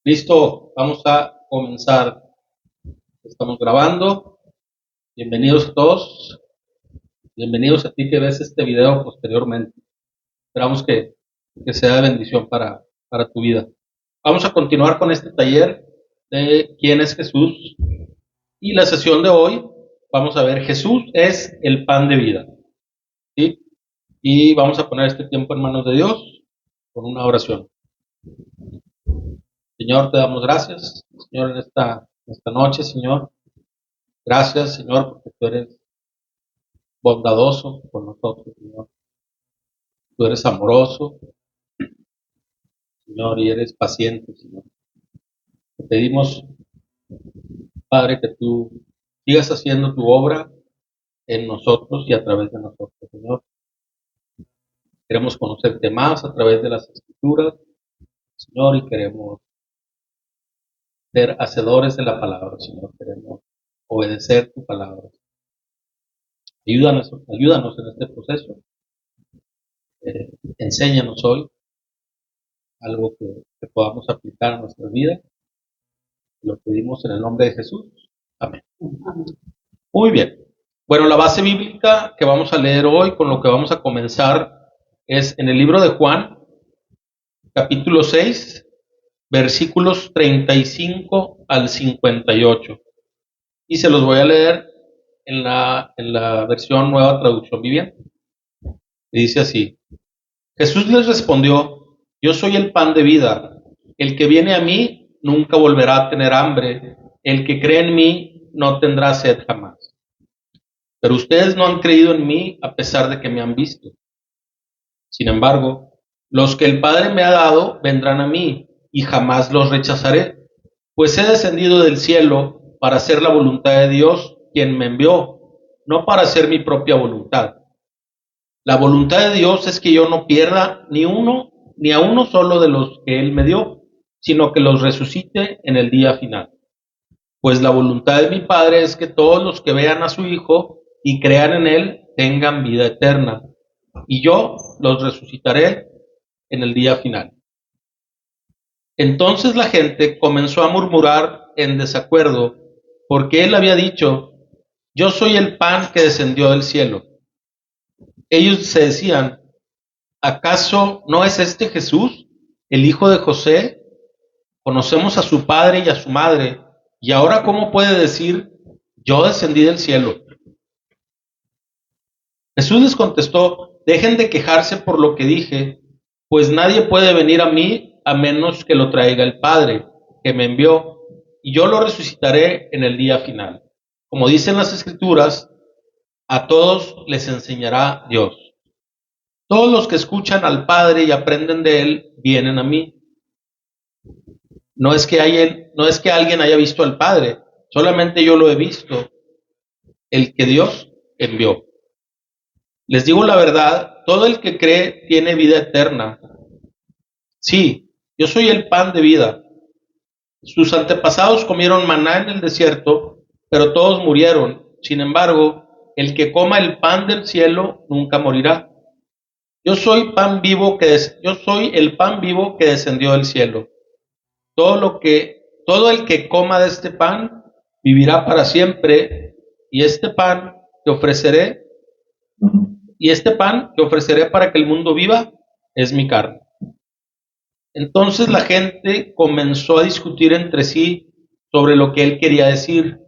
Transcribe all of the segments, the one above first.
Listo, vamos a comenzar. Estamos grabando. Bienvenidos a todos. Bienvenidos a ti que ves este video posteriormente. Esperamos que sea de bendición para tu vida. Vamos a continuar con este taller de quién es Jesús. Y la sesión de hoy vamos a ver Jesús es el pan de vida. ¿Sí? Y vamos a poner este tiempo en manos de Dios con una oración. Señor, te damos gracias, Señor, en esta noche, Señor. Gracias, Señor, porque tú eres bondadoso con nosotros, Señor. Tú eres amoroso, Señor, y eres paciente, Señor. Te pedimos, Padre, que tú sigas haciendo tu obra en nosotros y a través de nosotros, Señor. Queremos conocerte más a través de las Escrituras, Señor, y queremos ser hacedores de la palabra, Señor. Queremos obedecer tu palabra. Ayúdanos en este proceso. Enséñanos hoy algo que podamos aplicar a nuestra vida. Lo pedimos en el nombre de Jesús. Amén. Muy bien. Bueno, la base bíblica que vamos a leer hoy, con lo que vamos a comenzar, es en el libro de Juan, capítulo 6, versículos 35 al 58. Y se los voy a leer en la versión Nueva Traducción Viviente. Y dice así: Jesús les respondió: Yo soy el pan de vida. El que viene a mí nunca volverá a tener hambre. El que cree en mí no tendrá sed jamás. Pero ustedes no han creído en mí a pesar de que me han visto. Sin embargo, los que el Padre me ha dado vendrán a mí, y jamás los rechazaré, pues he descendido del cielo para hacer la voluntad de Dios, quien me envió, no para hacer mi propia voluntad. La voluntad de Dios es que yo no pierda ni a uno solo de los que Él me dio, sino que los resucite en el día final. Pues la voluntad de mi Padre es que todos los que vean a su Hijo y crean en Él tengan vida eterna, y yo los resucitaré en el día final. Entonces la gente comenzó a murmurar en desacuerdo, porque Él había dicho: Yo soy el pan que descendió del cielo. Ellos se decían: ¿acaso no es este Jesús, el hijo de José? Conocemos a su padre y a su madre, y ahora ¿cómo puede decir: yo descendí del cielo? Jesús les contestó: dejen de quejarse por lo que dije, pues nadie puede venir a mí a menos que lo traiga el Padre, que me envió, y yo lo resucitaré en el día final. Como dicen las Escrituras, a todos les enseñará Dios. Todos los que escuchan al Padre y aprenden de Él, vienen a mí. No es que alguien haya visto al Padre, solamente yo lo he visto, el que Dios envió. Les digo la verdad, todo el que cree tiene vida eterna. Sí, yo soy el pan de vida. Sus antepasados comieron maná en el desierto, pero todos murieron. Sin embargo, el que coma el pan del cielo nunca morirá. Yo soy el pan vivo que descendió del cielo. Todo el que coma de este pan vivirá para siempre, y este pan que ofreceré para que el mundo viva es mi carne. Entonces la gente comenzó a discutir entre sí sobre lo que él quería decir.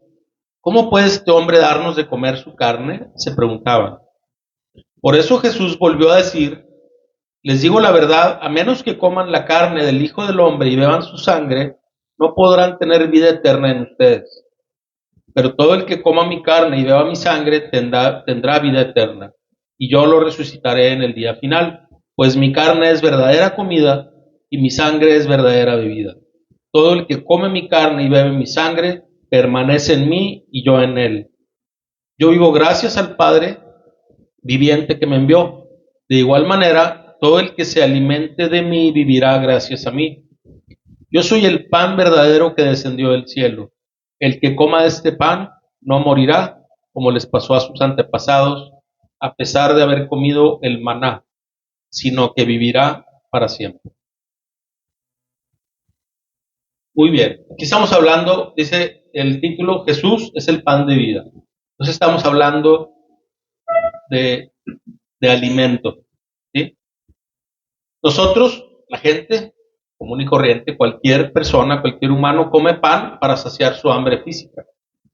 ¿Cómo puede este hombre darnos de comer su carne?, se preguntaban. Por eso Jesús volvió a decir: les digo la verdad, a menos que coman la carne del Hijo del Hombre y beban su sangre, no podrán tener vida eterna en ustedes. Pero todo el que coma mi carne y beba mi sangre tendrá vida eterna, y yo lo resucitaré en el día final, pues mi carne es verdadera comida y mi sangre es verdadera bebida. Todo el que come mi carne y bebe mi sangre permanece en mí y yo en él. Yo vivo gracias al Padre viviente que me envió. De igual manera, todo el que se alimente de mí vivirá gracias a mí. Yo soy el pan verdadero que descendió del cielo. El que coma de este pan no morirá, como les pasó a sus antepasados, a pesar de haber comido el maná, sino que vivirá para siempre. Muy bien. Aquí estamos hablando, dice el título, Jesús es el pan de vida. Entonces estamos hablando de, de alimento. ¿Sí? Nosotros, la gente común y corriente, cualquier persona, cualquier humano come pan para saciar su hambre física,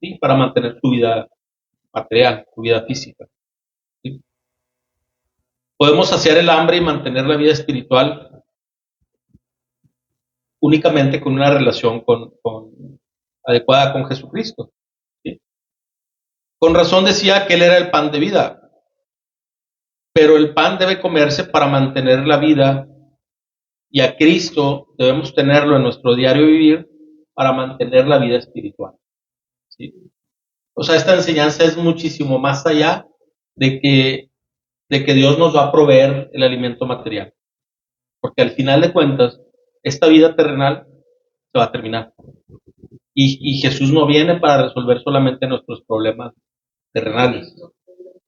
¿sí? Para mantener su vida material, su vida física. ¿Sí? Podemos saciar el hambre y mantener la vida espiritual únicamente con una relación adecuada con Jesucristo. ¿Sí? Con razón decía que Él era el pan de vida, pero el pan debe comerse para mantener la vida y a Cristo debemos tenerlo en nuestro diario vivir para mantener la vida espiritual. ¿Sí? O sea, esta enseñanza es muchísimo más allá de que Dios nos va a proveer el alimento material, porque al final de cuentas, esta vida terrenal se va a terminar. Y Jesús no viene para resolver solamente nuestros problemas terrenales.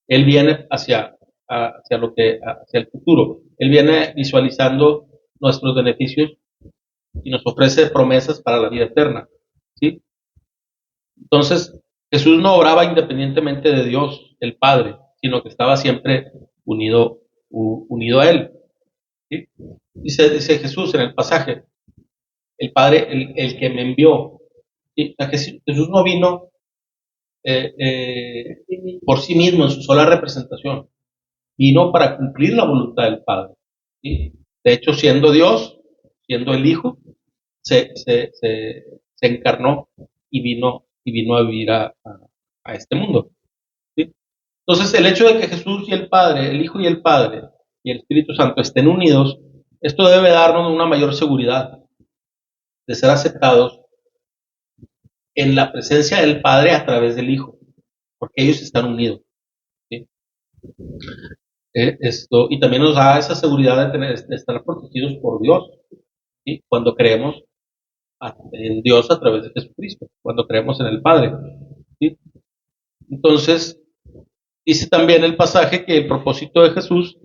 Él viene hacia el futuro. Él viene visualizando nuestros beneficios y nos ofrece promesas para la vida eterna. ¿Sí? Entonces, Jesús no obraba independientemente de Dios, el Padre, sino que estaba siempre unido a Él. ¿Sí? Dice Jesús en el pasaje, el Padre, el que me envió. ¿Sí? O sea, Jesús no vino por sí mismo en su sola representación, vino para cumplir la voluntad del Padre. ¿Sí? De hecho, siendo Dios, siendo el Hijo, se encarnó y vino a vivir a este mundo. ¿Sí? Entonces, el hecho de que Jesús y el Padre, el Hijo y el Padre y el Espíritu Santo estén unidos, esto debe darnos una mayor seguridad de ser aceptados en la presencia del Padre a través del Hijo, porque ellos están unidos. ¿Sí? Y también nos da esa seguridad de estar protegidos por Dios, ¿sí? Cuando creemos en Dios a través de Jesucristo, cuando creemos en el Padre. ¿Sí? Entonces, dice también el pasaje que el propósito de Jesús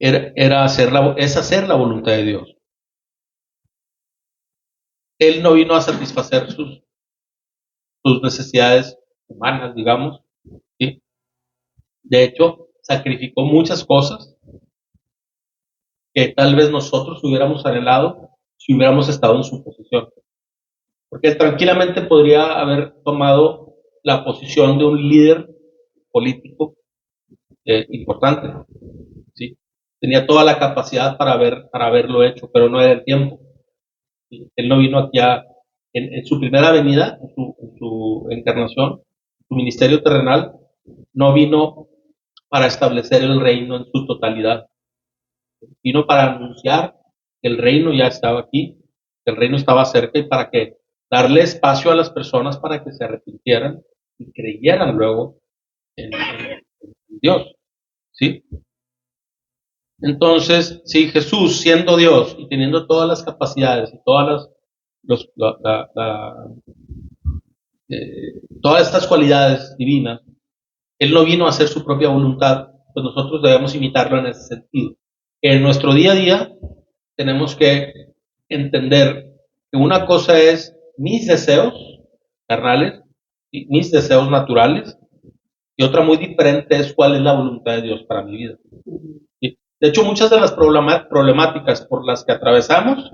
es hacer la voluntad de Dios. Él no vino a satisfacer sus necesidades humanas, digamos. ¿Sí? De hecho, sacrificó muchas cosas que tal vez nosotros hubiéramos anhelado si hubiéramos estado en su posición. Porque tranquilamente podría haber tomado la posición de un líder político importante. ¿Sí? Tenía toda la capacidad para haberlo hecho, pero no era el tiempo. ¿Sí? Él no vino aquí en su primera venida, en su encarnación, su ministerio terrenal, no vino para establecer el reino en su totalidad. Vino para anunciar que el reino ya estaba aquí, que el reino estaba cerca y para que darle espacio a las personas para que se arrepintieran y creyeran luego en Dios. ¿Sí? Entonces, si Jesús, siendo Dios y teniendo todas las capacidades y todas estas cualidades divinas, Él no vino a hacer su propia voluntad, pues nosotros debemos imitarlo en ese sentido. En nuestro día a día tenemos que entender que una cosa es mis deseos carnales, mis deseos naturales, y otra muy diferente es cuál es la voluntad de Dios para mi vida. ¿Sí? De hecho, muchas de las problemáticas por las que atravesamos,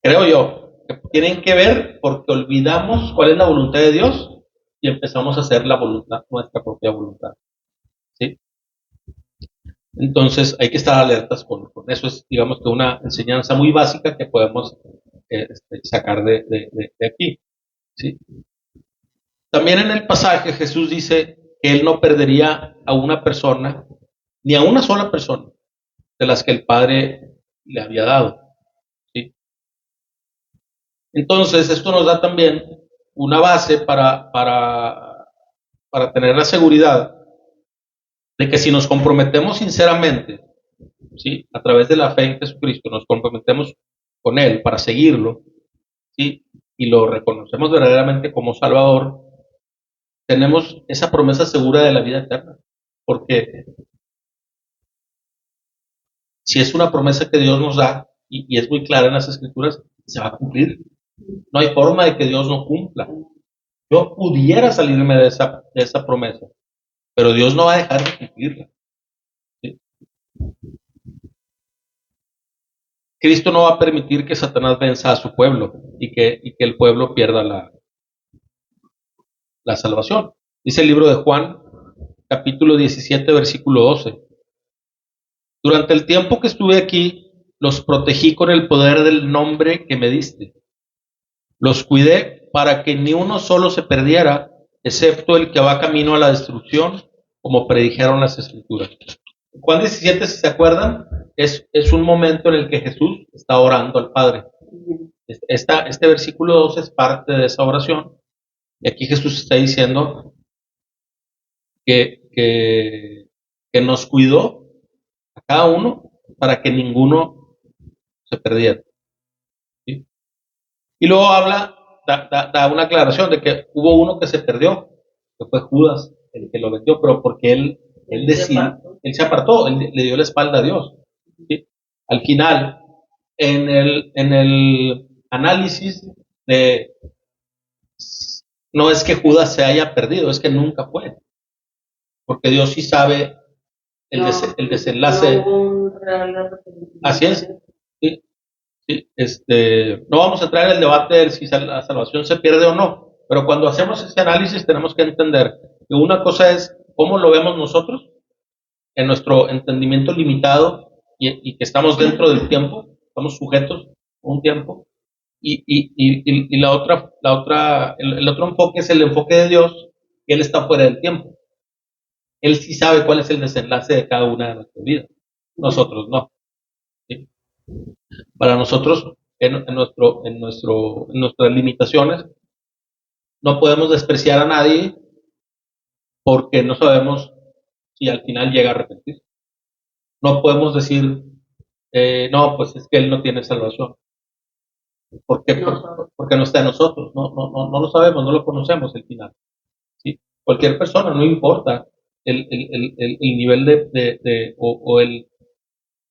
creo yo, que tienen que ver porque olvidamos cuál es la voluntad de Dios y empezamos a hacer nuestra propia voluntad. ¿Sí? Entonces hay que estar alertas con eso. Es, digamos, que una enseñanza muy básica que podemos sacar de aquí. ¿Sí? También en el pasaje Jesús dice que Él no perdería a una persona, ni a una sola persona, de las que el Padre le había dado. ¿Sí? Entonces, esto nos da también una base para tener la seguridad de que si nos comprometemos sinceramente, ¿sí? A través de la fe en Jesucristo, nos comprometemos con Él para seguirlo, ¿sí? Y lo reconocemos verdaderamente como Salvador, tenemos esa promesa segura de la vida eterna. Porque si es una promesa que Dios nos da, y es muy clara en las Escrituras, se va a cumplir. No hay forma de que Dios no cumpla. Yo pudiera salirme de esa promesa, pero Dios no va a dejar de cumplirla. ¿Sí? Cristo no va a permitir que Satanás venza a su pueblo y que el pueblo pierda la salvación. Dice el libro de Juan, capítulo 17, versículo 12. Durante el tiempo que estuve aquí, los protegí con el poder del nombre que me diste. Los cuidé para que ni uno solo se perdiera, excepto el que va camino a la destrucción, como predijeron las Escrituras. Juan 17, si se acuerdan, es un momento en el que Jesús está orando al Padre. Este versículo 2 es parte de esa oración. Y aquí Jesús está diciendo que nos cuidó a cada uno para que ninguno se perdiera. ¿Sí? Y luego da una aclaración de que hubo uno que se perdió, que fue Judas, el que lo vendió, pero porque él decidió, él se apartó, él le dio la espalda a Dios. ¿Sí? Al final, en el análisis de, no es que Judas se haya perdido, es que nunca fue, porque Dios sí sabe el desenlace. Así es. ¿Sí? ¿Sí? No vamos a entrar en el debate de si la salvación se pierde o no, pero cuando hacemos ese análisis tenemos que entender que una cosa es cómo lo vemos nosotros en nuestro entendimiento limitado y que estamos dentro del tiempo, estamos sujetos a un tiempo, y la otra, el otro enfoque es el enfoque de Dios, que Él está fuera del tiempo. Él sí sabe cuál es el desenlace de cada una de nuestras vidas. Nosotros no. ¿Sí? Para nosotros, en nuestras limitaciones, no podemos despreciar a nadie porque no sabemos si al final llega a arrepentir. No podemos decir, no, pues es que él no tiene salvación. ¿Por qué? Porque no está en nosotros. No lo sabemos, no lo conocemos el final. ¿Sí? Cualquier persona, no importa el nivel o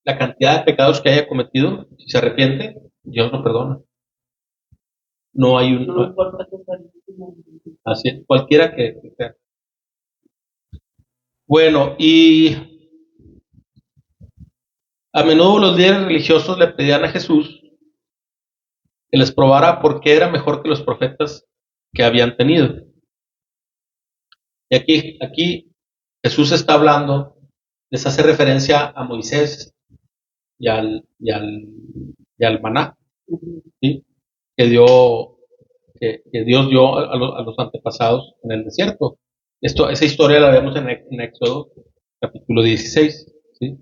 la cantidad de pecados que haya cometido, si se arrepiente, Dios lo perdona. No hay un... No importa que así es, cualquiera que sea. Bueno, y a menudo los líderes religiosos le pedían a Jesús que les probara por qué era mejor que los profetas que habían tenido. Y aquí Jesús está hablando, les hace referencia a Moisés y al maná, ¿sí? que Dios dio a los antepasados en el desierto. Esa historia la vemos en Éxodo capítulo 16. ¿Sí?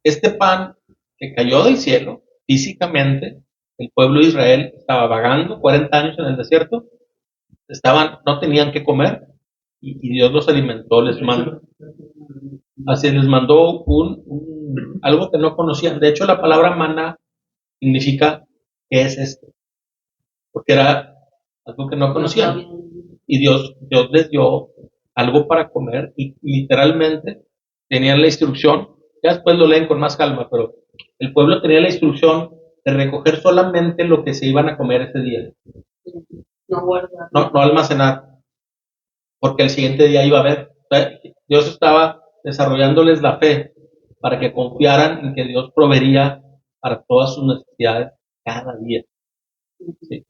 Este pan que cayó del cielo, físicamente, el pueblo de Israel estaba vagando 40 años en el desierto, no tenían que comer, y Dios los alimentó, les mandó algo que no conocían. De hecho, la palabra maná significa ¿qué es esto? Porque era algo que no conocían. Y Dios les dio algo para comer y literalmente tenían la instrucción, ya después lo leen con más calma, pero el pueblo tenía la instrucción de recoger solamente lo que se iban a comer ese día. No guardar. No almacenar, porque el siguiente día iba a haber. O sea, Dios estaba desarrollándoles la fe para que confiaran en que Dios proveería para todas sus necesidades cada día. ¿Sí?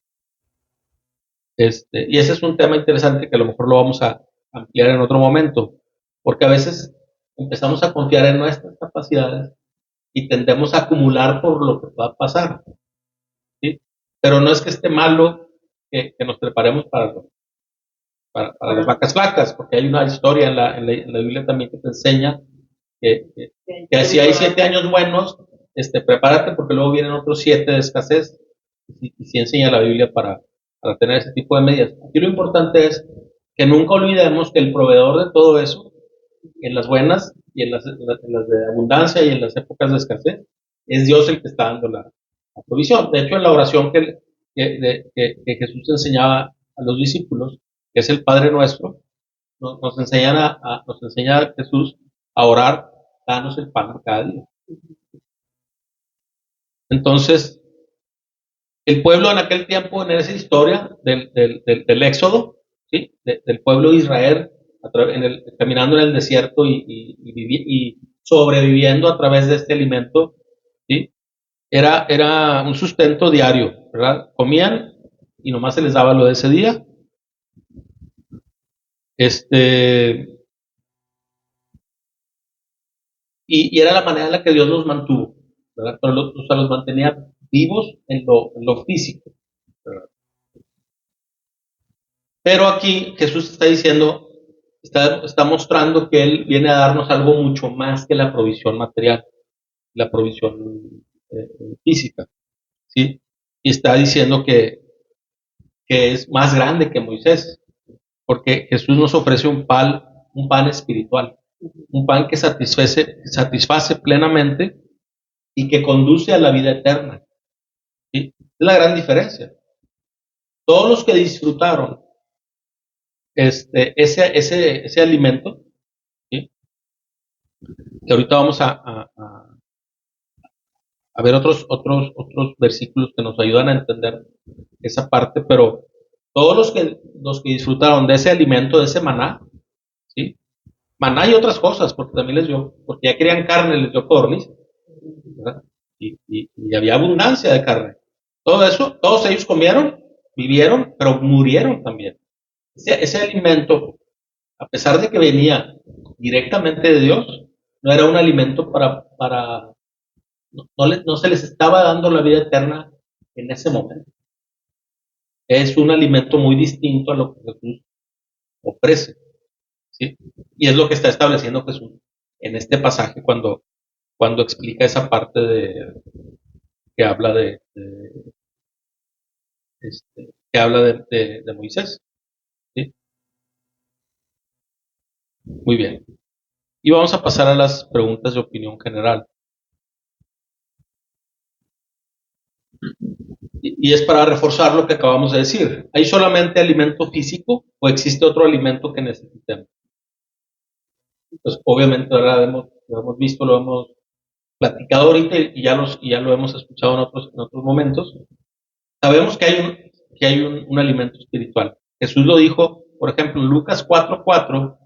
Y ese es un tema interesante que a lo mejor lo vamos a ampliar en otro momento, porque a veces empezamos a confiar en nuestras capacidades y tendemos a acumular por lo que va a pasar, ¿sí? Pero no es que esté malo que nos preparemos para las vacas flacas, porque hay una historia en la Biblia también que te enseña que si hay 7 años buenos, prepárate porque luego vienen otros 7 de escasez, y sí enseña la Biblia para tener ese tipo de medidas. Aquí lo importante es que nunca olvidemos que el proveedor de todo eso, en las buenas y en las de abundancia y en las épocas de escasez, es Dios el que está dando la provisión. De hecho, en la oración que Jesús enseñaba a los discípulos, que es el Padre Nuestro, nos enseña Jesús a orar, danos el pan cada día. Entonces, El pueblo en aquel tiempo, en esa historia del Éxodo, ¿sí? Del pueblo de Israel, caminando en el desierto y sobreviviendo a través de este alimento, ¿sí? Era un sustento diario, ¿verdad? Comían y nomás se les daba lo de ese día. Y era la manera en la que Dios los mantuvo, ¿verdad? Pero o sea, los mantenía vivos en lo físico, ¿verdad? Pero aquí Jesús está diciendo, está mostrando que Él viene a darnos algo mucho más que la provisión material, la provisión física, ¿sí? Y está diciendo que es más grande que Moisés, porque Jesús nos ofrece un pan espiritual, un pan que satisface plenamente y que conduce a la vida eterna, ¿sí? Es la gran diferencia. Todos los que disfrutaron ese alimento, ¿sí? Que ahorita vamos a ver otros versículos que nos ayudan a entender esa parte, pero todos los que disfrutaron de ese alimento, de ese maná, ¿sí? Maná y otras cosas, porque también les dio, porque ya querían carne, les dio codorniz, ¿verdad? Y había abundancia de carne. Todo eso, todos ellos comieron, vivieron, pero murieron también. Ese alimento, a pesar de que venía directamente de Dios, no era un alimento no se les estaba dando la vida eterna en ese momento. Es un alimento muy distinto a lo que Jesús ofrece, ¿sí? Y es lo que está estableciendo Jesús en este pasaje cuando explica esa parte que habla de Moisés, ¿sí? Muy bien. Y vamos a pasar a las preguntas de opinión general. Y es para reforzar lo que acabamos de decir. ¿Hay solamente alimento físico o existe otro alimento que necesitemos? Pues obviamente ahora lo hemos visto, lo hemos platicado ahorita y ya lo hemos escuchado en otros momentos. Sabemos que hay un alimento espiritual. Jesús lo dijo, por ejemplo, en Lucas 4:4,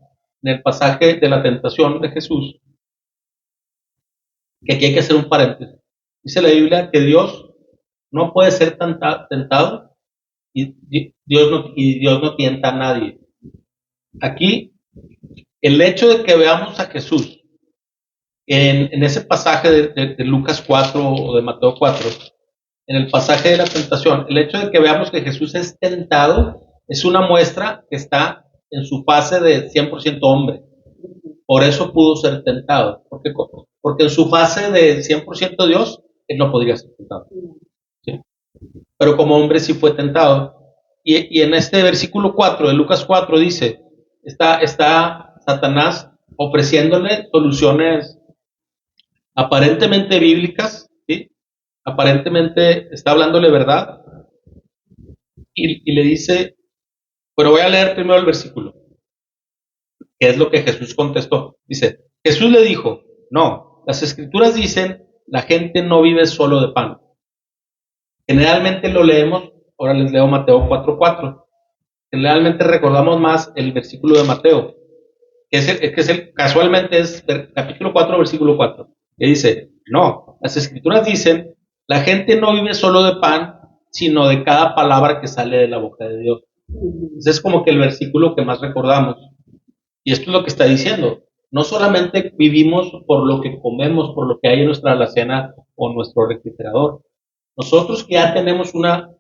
en el pasaje de la tentación de Jesús, que aquí hay que hacer un paréntesis. Dice la Biblia que Dios no puede ser tentado y Dios no tienta a nadie. Aquí, el hecho de que veamos a Jesús en ese pasaje de Lucas 4 o de Mateo 4, en el pasaje de la tentación, el hecho de que veamos que Jesús es tentado es una muestra que está en su fase de 100% hombre. Por eso pudo ser tentado. Porque en su fase de 100% Dios, él no podría ser tentado, ¿sí? Pero como hombre sí fue tentado. Y en este versículo 4 de Lucas 4 dice, está Satanás ofreciéndole soluciones aparentemente bíblicas, ¿sí? Aparentemente está hablándole verdad y le dice, pero voy a leer primero el versículo, que es lo que Jesús contestó. Dice, Jesús le dijo, no, las escrituras dicen, la gente no vive solo de pan. Generalmente lo leemos, ahora les leo Mateo 4:4. Generalmente recordamos más el versículo de Mateo, casualmente es capítulo 4, versículo 4, que dice, no, las escrituras dicen, la gente no vive solo de pan, sino de cada palabra que sale de la boca de Dios. Ese es como que el versículo que más recordamos. Y esto es lo que está diciendo. No solamente vivimos por lo que comemos, por lo que hay en nuestra alacena o nuestro refrigerador. Nosotros que ya tenemos una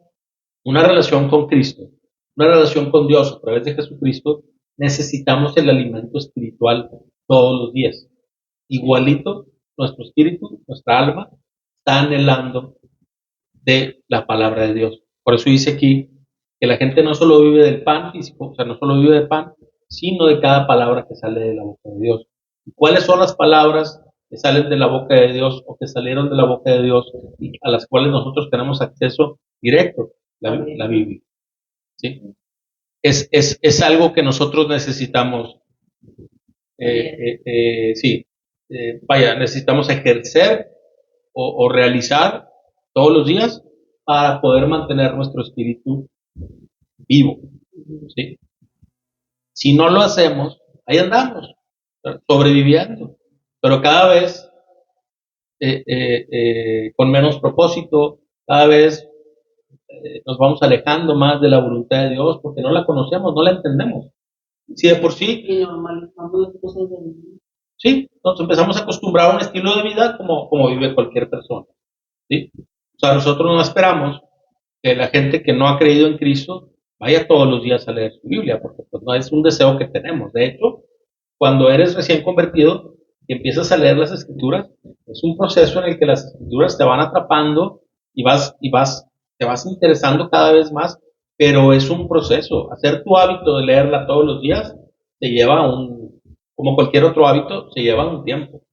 relación con Cristo, una relación con Dios a través de Jesucristo, necesitamos el alimento espiritual todos los días. Igualito, nuestro espíritu, nuestra alma, está anhelando de la palabra de Dios. Por eso dice aquí que la gente no solo vive del pan físico, o sea, no solo vive del pan, sino de cada palabra que sale de la boca de Dios. ¿Y cuáles son las palabras que salen de la boca de Dios o que salieron de la boca de Dios y a las cuales nosotros tenemos acceso directo? La Biblia, ¿sí? Es algo que nosotros necesitamos, sí, vaya, necesitamos ejercer o realizar todos los días para poder mantener nuestro espíritu vivo. ¿Sí? Si no lo hacemos, ahí andamos, sobreviviendo, pero cada vez con menos propósito, cada vez nos vamos alejando más de la voluntad de Dios porque no la conocemos, no la entendemos. Si de por sí, y normalizamos las cosas de vida. Sí, nos empezamos a acostumbrar a un estilo de vida como vive cualquier persona. ¿Sí? O sea, nosotros no esperamos que la gente que no ha creído en Cristo vaya todos los días a leer su Biblia, porque pues no es un deseo que tenemos. De hecho, cuando eres recién convertido y empiezas a leer las Escrituras, es un proceso en el que las Escrituras te van atrapando te vas interesando cada vez más, pero es un proceso. Hacer tu hábito de leerla todos los días te lleva como cualquier otro hábito, se lleva un tiempo,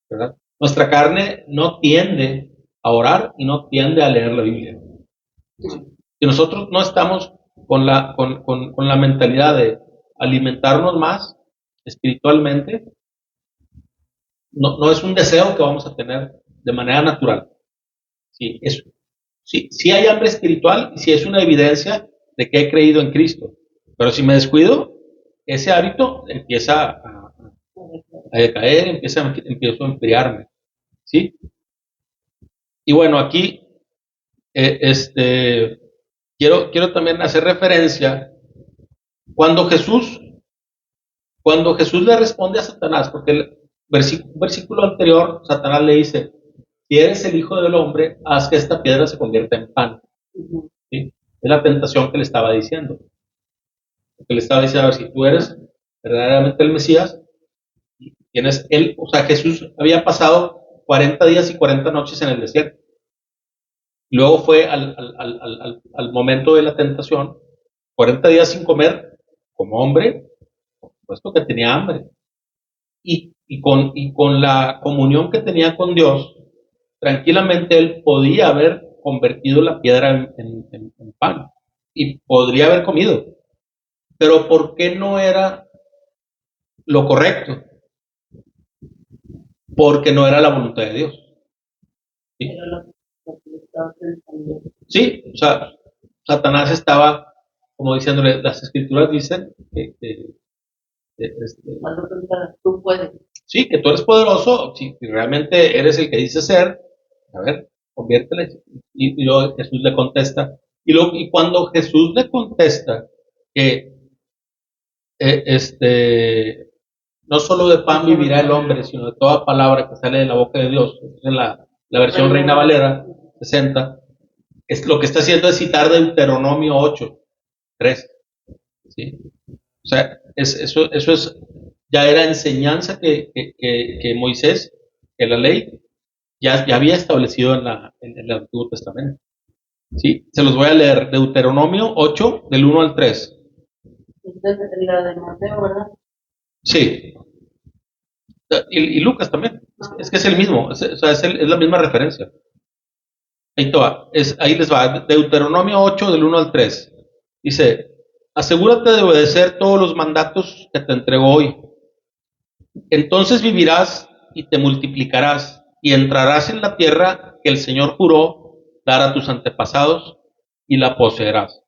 ¿verdad? Nuestra carne no tiende a orar y no tiende a leer la Biblia. Si nosotros no estamos con la mentalidad de alimentarnos más espiritualmente, no es un deseo que vamos a tener de manera natural. Sí, sí hay hambre espiritual y sí es una evidencia de que he creído en Cristo. Pero si me descuido, ese hábito empieza a decaer, empiezo a enfriarme. ¿Sí? Y bueno, aquí quiero también hacer referencia cuando Jesús, cuando Jesús le responde a Satanás, porque el versículo anterior, Satanás le dice, si eres el Hijo del Hombre, haz que esta piedra se convierta en pan. ¿Sí? Es la tentación que le estaba diciendo. Que le estaba diciendo, a ver, si tú eres verdaderamente el Mesías, o sea, Jesús había pasado 40 días y 40 noches en el desierto. Luego fue al momento de la tentación, 40 días sin comer, como hombre, por supuesto que tenía hambre. Y con la comunión que tenía con Dios, tranquilamente él podía haber convertido la piedra en pan y podría haber comido. Pero ¿por qué no era lo correcto? Porque no era la voluntad de Dios. ¿Sí? Era lo que estaba pensando. Sí, o sea, Satanás estaba, como diciéndole, las escrituras dicen Vas a pensar, tú puedes. sí, que tú eres poderoso, si realmente eres el que dice ser, a ver, conviértele. Y luego Jesús le contesta. Y cuando Jesús le contesta que no solo de pan vivirá el hombre, sino de toda palabra que sale de la boca de Dios, en la versión Reina Valera 60, es lo que está haciendo es citar Deuteronomio 8:3. ¿Sí? O sea, eso ya era enseñanza que Moisés, que la ley, ya había establecido en el Antiguo Testamento. ¿Sí? Se los voy a leer. Deuteronomio 8, del 1 al 3. Entonces, la de Mateo, ¿verdad? Sí. Y Lucas también. Es que es el mismo. O sea, es la misma referencia. Ahí les va. Deuteronomio 8, del 1 al 3. Dice, asegúrate de obedecer todos los mandatos que te entrego hoy. Entonces vivirás y te multiplicarás y entrarás en la tierra que el Señor juró dar a tus antepasados y la poseerás.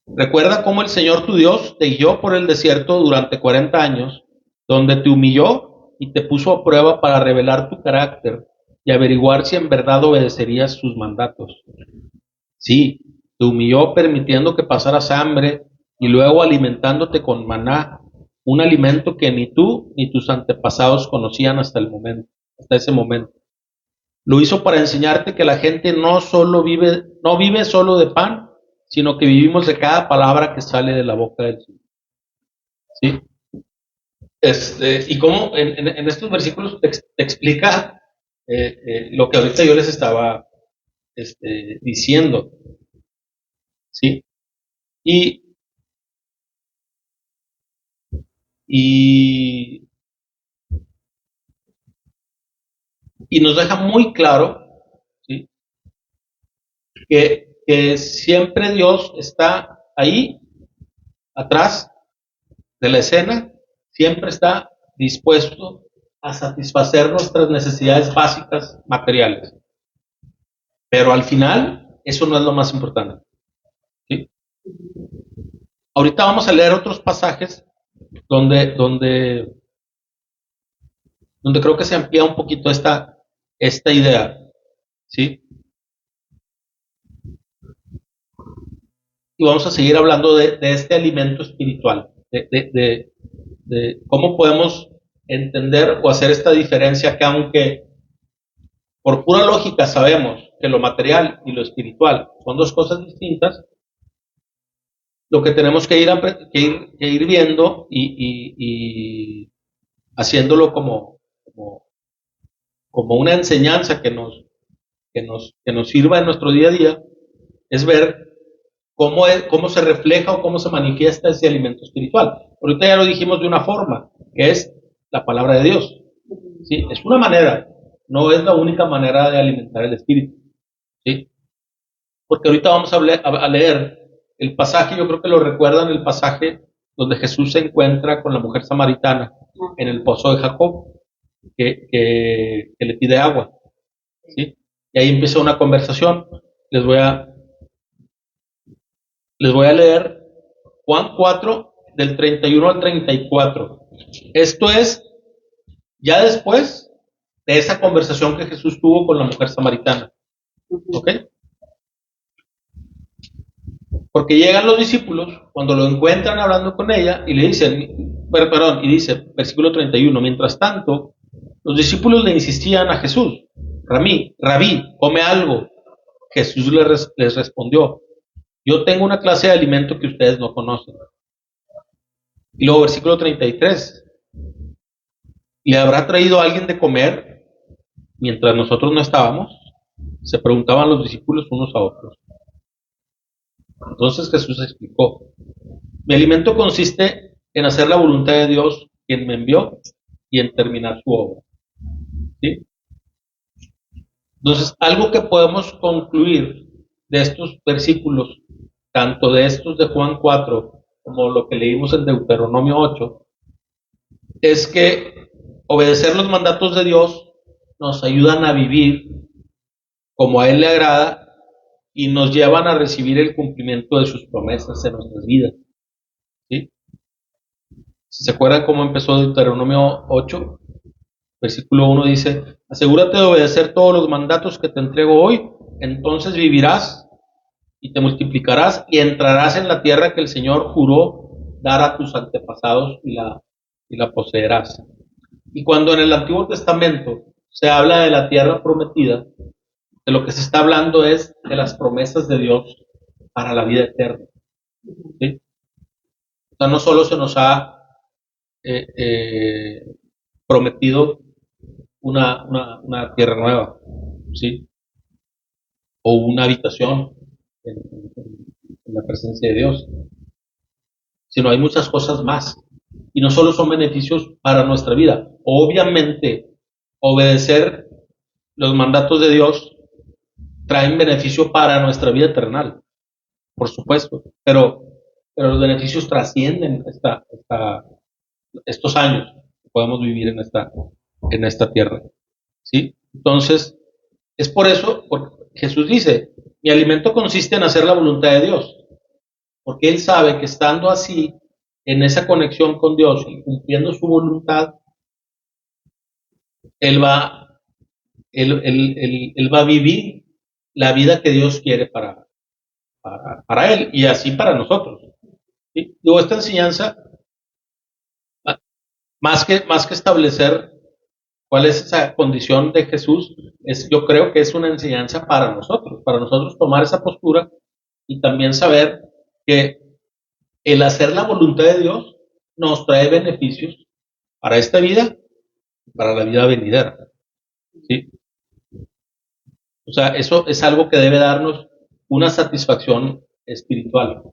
Recuerda cómo el Señor tu Dios te guió por el desierto durante 40 años, donde te humilló y te puso a prueba para revelar tu carácter y averiguar si en verdad obedecerías sus mandatos. Sí, te humilló permitiendo que pasaras hambre y luego alimentándote con maná, un alimento que ni tú ni tus antepasados conocían hasta ese momento. Lo hizo para enseñarte que la gente no vive solo de pan, sino que vivimos de cada palabra que sale de la boca del Señor. ¿Sí? Y cómo en estos versículos te explica lo que ahorita yo les estaba diciendo. ¿Sí? Y, y, y nos deja muy claro, ¿sí?, que siempre Dios está ahí, atrás de la escena, siempre está dispuesto a satisfacer nuestras necesidades básicas materiales. Pero al final eso no es lo más importante. ¿Sí? Ahorita vamos a leer otros pasajes donde creo que se amplía un poquito esta idea. ¿Sí? Y vamos a seguir hablando de este alimento espiritual, de cómo podemos entender o hacer esta diferencia que, aunque por pura lógica sabemos que lo material y lo espiritual son dos cosas distintas, lo que tenemos que ir viendo y haciéndolo como una enseñanza que nos sirva en nuestro día a día, es ver cómo se refleja o cómo se manifiesta ese alimento espiritual. Ahorita ya lo dijimos de una forma, que es la palabra de Dios. ¿Sí? Es una manera, no es la única manera de alimentar el espíritu. ¿Sí? Porque ahorita vamos a leer el pasaje, yo creo que lo recuerdan, el pasaje donde Jesús se encuentra con la mujer samaritana en el pozo de Jacob, que le pide agua. ¿Sí? Y ahí empieza una conversación. Les voy a leer Juan 4, del 31 al 34. Esto es ya después de esa conversación que Jesús tuvo con la mujer samaritana. ¿Ok? Porque llegan los discípulos, cuando lo encuentran hablando con ella, y le dicen, y dice, versículo 31, mientras tanto, los discípulos le insistían a Jesús, Rabí, come algo. Jesús les respondió, yo tengo una clase de alimento que ustedes no conocen. Y luego versículo 33, ¿le habrá traído a alguien de comer mientras nosotros no estábamos? Se preguntaban los discípulos unos a otros. Entonces Jesús explicó, mi alimento consiste en hacer la voluntad de Dios, quien me envió, y en terminar su obra. ¿Sí? Entonces, algo que podemos concluir de estos versículos, tanto de estos de Juan 4, como lo que leímos en Deuteronomio 8, es que obedecer los mandatos de Dios nos ayudan a vivir como a Él le agrada y nos llevan a recibir el cumplimiento de sus promesas en nuestras vidas. ¿Sí? ¿Se acuerdan cómo empezó Deuteronomio 8? Versículo 1 dice, asegúrate de obedecer todos los mandatos que te entrego hoy, entonces vivirás y te multiplicarás y entrarás en la tierra que el Señor juró dar a tus antepasados y la poseerás. Y cuando en el Antiguo Testamento se habla de la tierra prometida, de lo que se está hablando es de las promesas de Dios para la vida eterna. ¿Sí? O sea, no solo se nos ha prometido una tierra nueva, ¿sí? O una habitación en la presencia de Dios, sino hay muchas cosas más. Y no solo son beneficios para nuestra vida. Obviamente, obedecer los mandatos de Dios traen beneficio para nuestra vida terrenal, por supuesto, pero los beneficios trascienden estos años que podemos vivir en esta tierra. ¿Sí? Entonces, es por eso, porque Jesús dice, mi alimento consiste en hacer la voluntad de Dios, porque Él sabe que estando así, en esa conexión con Dios y cumpliendo su voluntad, Él va, él va a vivir la vida que Dios quiere para Él y así para nosotros. ¿Sí? Luego, esta enseñanza, más que establecer cuál es esa condición de Jesús, yo creo que es una enseñanza para nosotros tomar esa postura y también saber que el hacer la voluntad de Dios nos trae beneficios para esta vida y para la vida venidera. ¿Sí? O sea, eso es algo que debe darnos una satisfacción espiritual.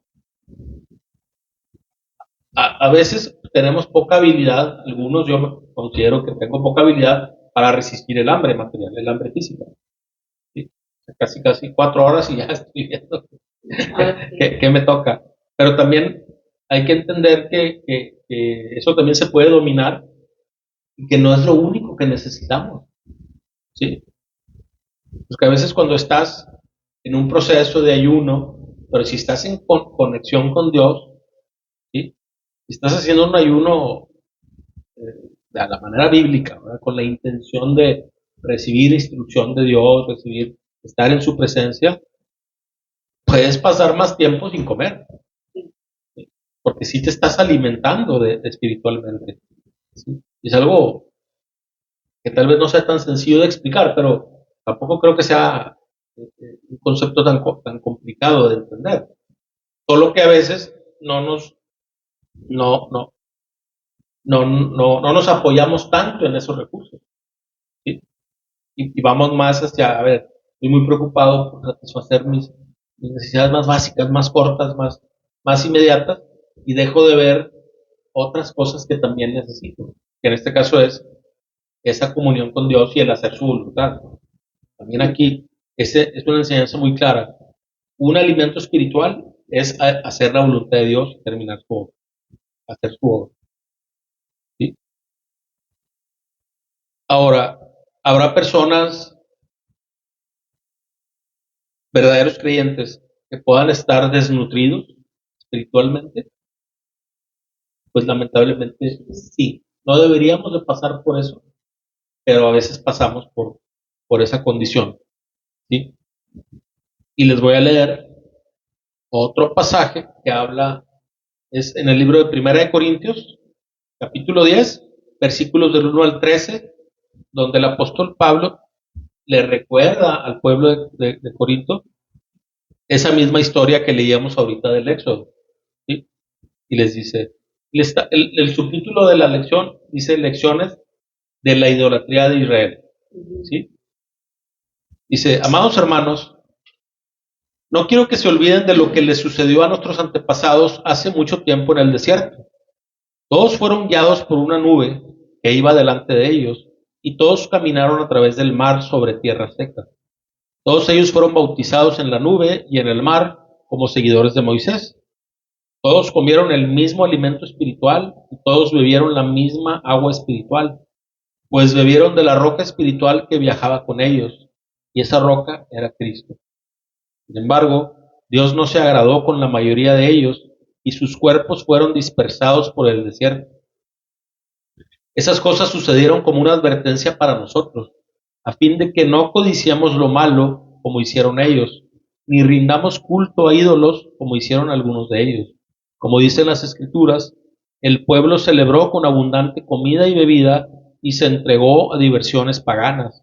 A veces tenemos poca habilidad, algunos yo considero que tengo poca habilidad para resistir el hambre material, el hambre física. ¿Sí? Casi 4 horas y ya estoy viendo que me toca. Pero también hay que entender que eso también se puede dominar y que no es lo único que necesitamos. ¿Sí? Porque a veces cuando estás en un proceso de ayuno, pero si estás en conexión con Dios, ¿sí? Si estás haciendo un ayuno de la manera bíblica, ¿verdad? Con la intención de recibir instrucción de Dios, estar en su presencia, puedes pasar más tiempo sin comer, ¿sí? Porque si te estás alimentando de espiritualmente, ¿sí? Es algo que tal vez no sea tan sencillo de explicar, pero tampoco creo que sea un concepto tan complicado de entender. Solo que a veces no, no, no nos apoyamos tanto en esos recursos, ¿sí? Y vamos más hacia, a ver, estoy muy preocupado por satisfacer mis necesidades más básicas, más cortas, más inmediatas, y dejo de ver otras cosas que también necesito, que en este caso es esa comunión con Dios y el hacer su voluntad. También aquí es una enseñanza muy clara. Un alimento espiritual es hacer la voluntad de Dios y terminar su obra, hacer su obra, ¿sí? Ahora, habrá personas, verdaderos creyentes, que puedan estar desnutridos espiritualmente. Pues lamentablemente sí. No deberíamos de pasar por eso, pero a veces pasamos por esa condición, ¿sí? Y les voy a leer otro pasaje que habla, es en el libro de Primera de Corintios, capítulo 10, versículos del 1 al 13, donde el apóstol Pablo le recuerda al pueblo de Corinto esa misma historia que leíamos ahorita del Éxodo, ¿sí? Y les dice, el subtítulo de la lección dice lecciones de la idolatría de Israel, ¿sí? Dice, amados hermanos, no quiero que se olviden de lo que les sucedió a nuestros antepasados hace mucho tiempo en el desierto. Todos fueron guiados por una nube que iba delante de ellos, y todos caminaron a través del mar sobre tierra seca. Todos ellos fueron bautizados en la nube y en el mar como seguidores de Moisés. Todos comieron el mismo alimento espiritual y todos bebieron la misma agua espiritual, pues bebieron de la roca espiritual que viajaba con ellos, y esa roca era Cristo. Sin embargo, Dios no se agradó con la mayoría de ellos, y sus cuerpos fueron dispersados por el desierto. Esas cosas sucedieron como una advertencia para nosotros, a fin de que no codiciemos lo malo como hicieron ellos, ni rindamos culto a ídolos como hicieron algunos de ellos. Como dicen las Escrituras, el pueblo celebró con abundante comida y bebida y se entregó a diversiones paganas.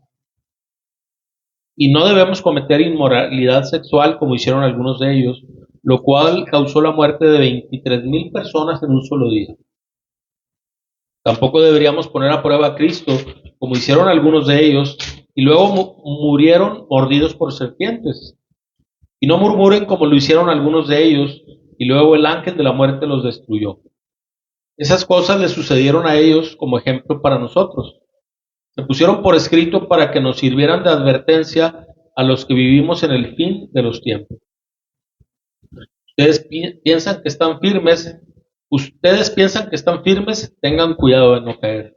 Y no debemos cometer inmoralidad sexual como hicieron algunos de ellos, lo cual causó la muerte de 23,000 personas en un solo día. Tampoco deberíamos poner a prueba a Cristo, como hicieron algunos de ellos, y luego murieron mordidos por serpientes. Y no murmuren como lo hicieron algunos de ellos, y luego el ángel de la muerte los destruyó. Esas cosas les sucedieron a ellos como ejemplo para nosotros. Se pusieron por escrito para que nos sirvieran de advertencia a los que vivimos en el fin de los tiempos. Piensan que están firmes, ustedes piensan que están firmes, tengan cuidado de no caer.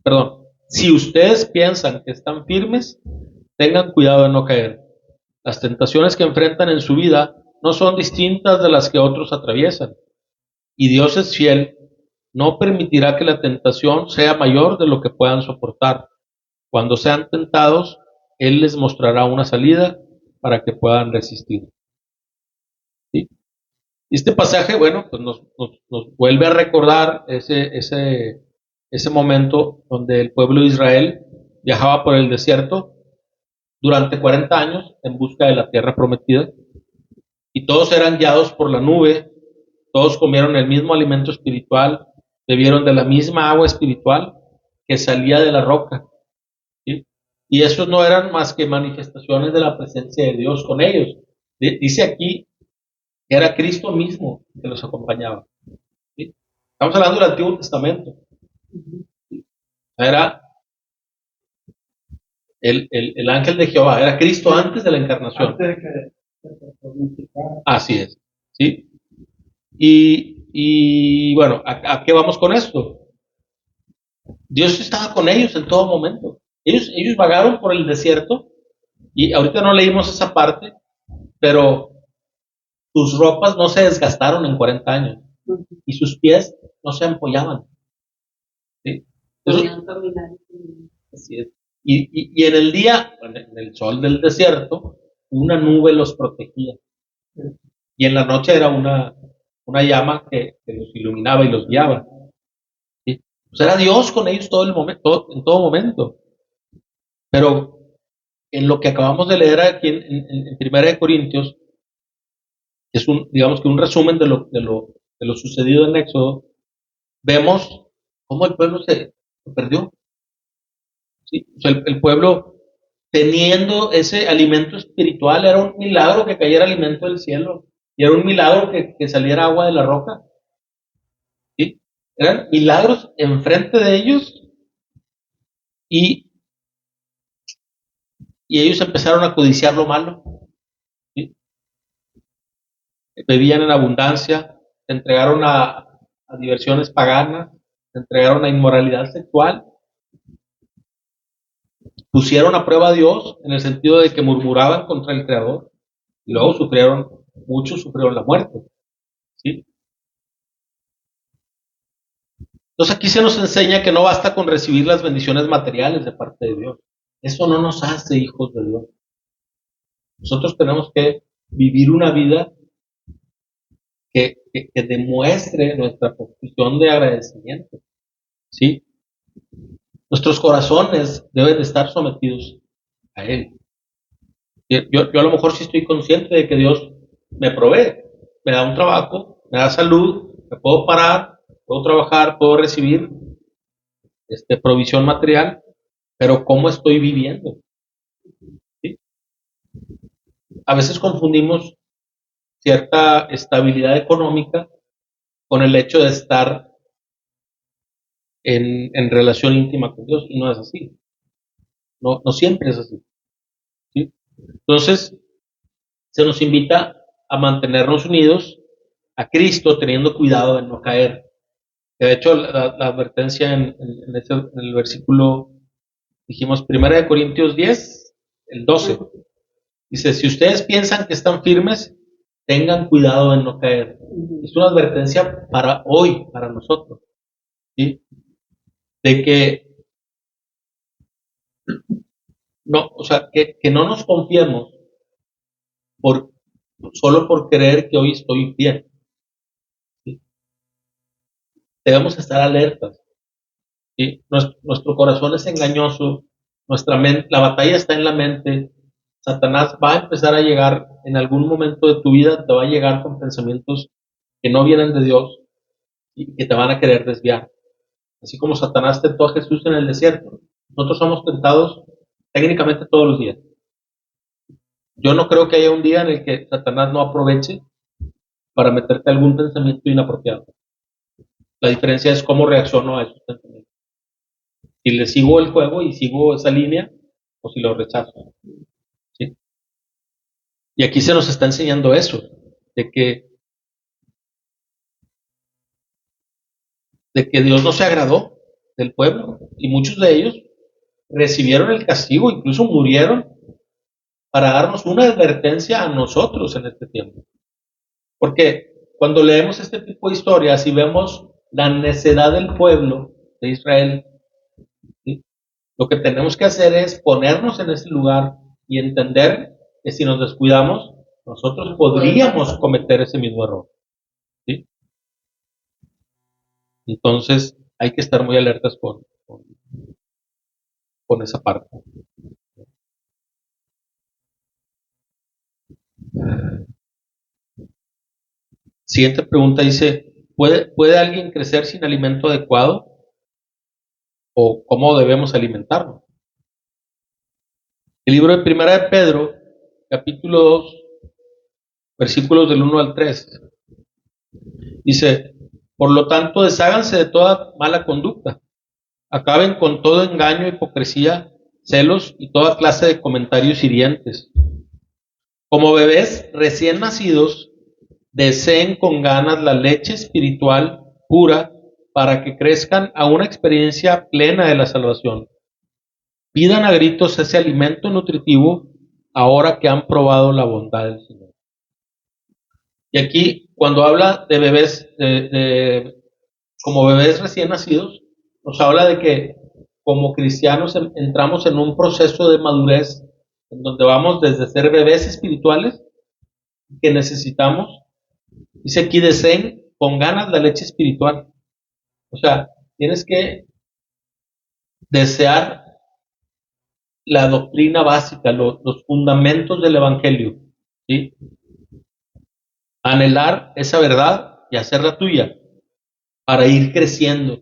Perdón, si ustedes piensan que están firmes, tengan cuidado de no caer. Las tentaciones que enfrentan en su vida no son distintas de las que otros atraviesan. Y Dios es fiel, no permitirá que la tentación sea mayor de lo que puedan soportar. Cuando sean tentados, Él les mostrará una salida para que puedan resistir. ¿Sí? Este pasaje, bueno, pues nos vuelve a recordar ese momento donde el pueblo de Israel viajaba por el desierto durante 40 años en busca de la tierra prometida, y todos eran guiados por la nube, todos comieron el mismo alimento espiritual, bebieron de la misma agua espiritual que salía de la roca, ¿sí? Y esos no eran más que manifestaciones de la presencia de Dios con ellos. Dice aquí que era Cristo mismo que los acompañaba, ¿sí? Estamos hablando del Antiguo Testamento. Era el ángel de Jehová, era Cristo antes de la encarnación. Antes de que se así es, ¿sí? Y bueno, ¿a qué vamos con esto? Dios estaba con ellos en todo momento. Ellos vagaron por el desierto, y ahorita no leímos esa parte, pero sus ropas no se desgastaron en 40 años y sus pies no se ampollaban. ¿Sí? Podían caminar. Así es. Y en el día, en el sol del desierto, una nube los protegía. Y en la noche era una llama que los iluminaba y los guiaba. ¿Sí? Pues era Dios con ellos todo el momento, en todo momento. Pero en lo que acabamos de leer aquí en Primera de Corintios, que es digamos que un resumen de lo sucedido en Éxodo, vemos cómo el pueblo se perdió. ¿Sí? O sea, el pueblo, teniendo ese alimento espiritual, era un milagro que cayera alimento del cielo, y era un milagro que saliera agua de la roca. ¿Sí? Eran milagros enfrente de ellos, y, y ellos empezaron a codiciar lo malo. ¿Sí? Bebían en abundancia, se entregaron a diversiones paganas, se entregaron a inmoralidad sexual, pusieron a prueba a Dios en el sentido de que murmuraban contra el Creador, y luego muchos sufrieron la muerte. ¿Sí? Entonces aquí se nos enseña que no basta con recibir las bendiciones materiales de parte de Dios. Eso no nos hace hijos de Dios. Nosotros tenemos que vivir una vida que demuestre nuestra posición de agradecimiento. ¿Sí? Nuestros corazones deben estar sometidos a Él. Yo a lo mejor sí estoy consciente de que Dios me provee, me da un trabajo, me da salud, me puedo parar, puedo trabajar, puedo recibir provisión material, pero ¿cómo estoy viviendo? ¿Sí? A veces confundimos cierta estabilidad económica con el hecho de estar en relación íntima con Dios, y no es así. No siempre es así. ¿Sí? Entonces, se nos invita a mantenernos unidos a Cristo, teniendo cuidado de no caer. De hecho, la advertencia en el versículo, dijimos, 1 Corintios 10, el 12, dice, si ustedes piensan que están firmes, tengan cuidado de no caer. Es una advertencia para hoy, para nosotros, ¿sí? De que no, o sea, que no nos confiemos por, solo por creer que hoy estoy bien. ¿Sí? Debemos estar alertas. ¿Sí? Nuestro corazón es engañoso, nuestra mente, la batalla está en la mente. Satanás va a empezar a llegar en algún momento de tu vida, te va a llegar con pensamientos que no vienen de Dios y que te van a querer desviar. Así como Satanás tentó a Jesús en el desierto, nosotros somos tentados técnicamente todos los días. Yo no creo que haya un día en el que Satanás no aproveche para meterte algún pensamiento inapropiado. La diferencia es cómo reacciono a esos pensamientos. Si le sigo el juego y sigo esa línea, o si lo rechazo. ¿Sí? Y aquí se nos está enseñando eso, de que Dios no se agradó del pueblo, y muchos de ellos recibieron el castigo, incluso murieron para darnos una advertencia a nosotros en este tiempo. Porque cuando leemos este tipo de historias y vemos la necedad del pueblo de Israel, ¿sí? Lo que tenemos que hacer es ponernos en ese lugar y entender que si nos descuidamos, nosotros podríamos cometer ese mismo error. ¿Sí? Entonces hay que estar muy alertas con esa parte. Siguiente pregunta dice, ¿puede alguien crecer sin alimento adecuado? ¿O cómo debemos alimentarnos? El libro de Primera de Pedro, capítulo 2, versículos del 1 al 3, dice, por lo tanto, desháganse de toda mala conducta, acaben con todo engaño, hipocresía, celos y toda clase de comentarios hirientes. Como bebés recién nacidos, deseen con ganas la leche espiritual pura para que crezcan a una experiencia plena de la salvación. Pidan a gritos ese alimento nutritivo ahora que han probado la bondad del Señor. Y aquí, cuando habla de bebés, como bebés recién nacidos, nos habla de que como cristianos entramos en un proceso de madurez en donde vamos desde ser bebés espirituales que necesitamos, dice aquí, deseen con ganas la leche espiritual. O sea, tienes que desear la doctrina básica, los fundamentos del Evangelio, ¿sí? Anhelar esa verdad y hacerla tuya para ir creciendo.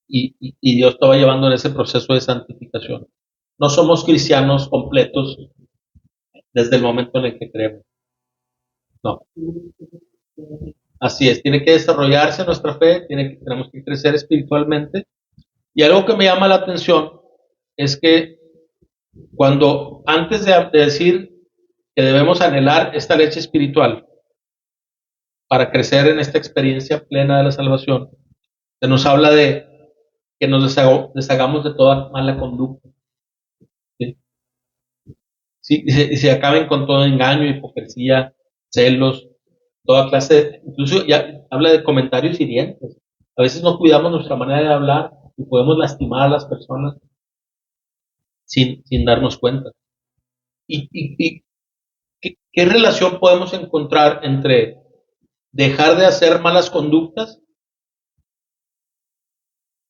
Y Dios te va llevando en ese proceso de santificación. No somos cristianos completos desde el momento en el que creemos. No. Así es, tiene que desarrollarse nuestra fe, tenemos que crecer espiritualmente. Y algo que me llama la atención es que cuando antes de decir que debemos anhelar esta leche espiritual para crecer en esta experiencia plena de la salvación, se nos habla de que nos deshagamos de toda mala conducta. ¿Sí? Sí, y se acaben con todo engaño, hipocresía, celos, toda clase, incluso ya habla de comentarios hirientes. A veces no cuidamos nuestra manera de hablar y podemos lastimar a las personas sin darnos cuenta. ¿Y qué relación podemos encontrar entre dejar de hacer malas conductas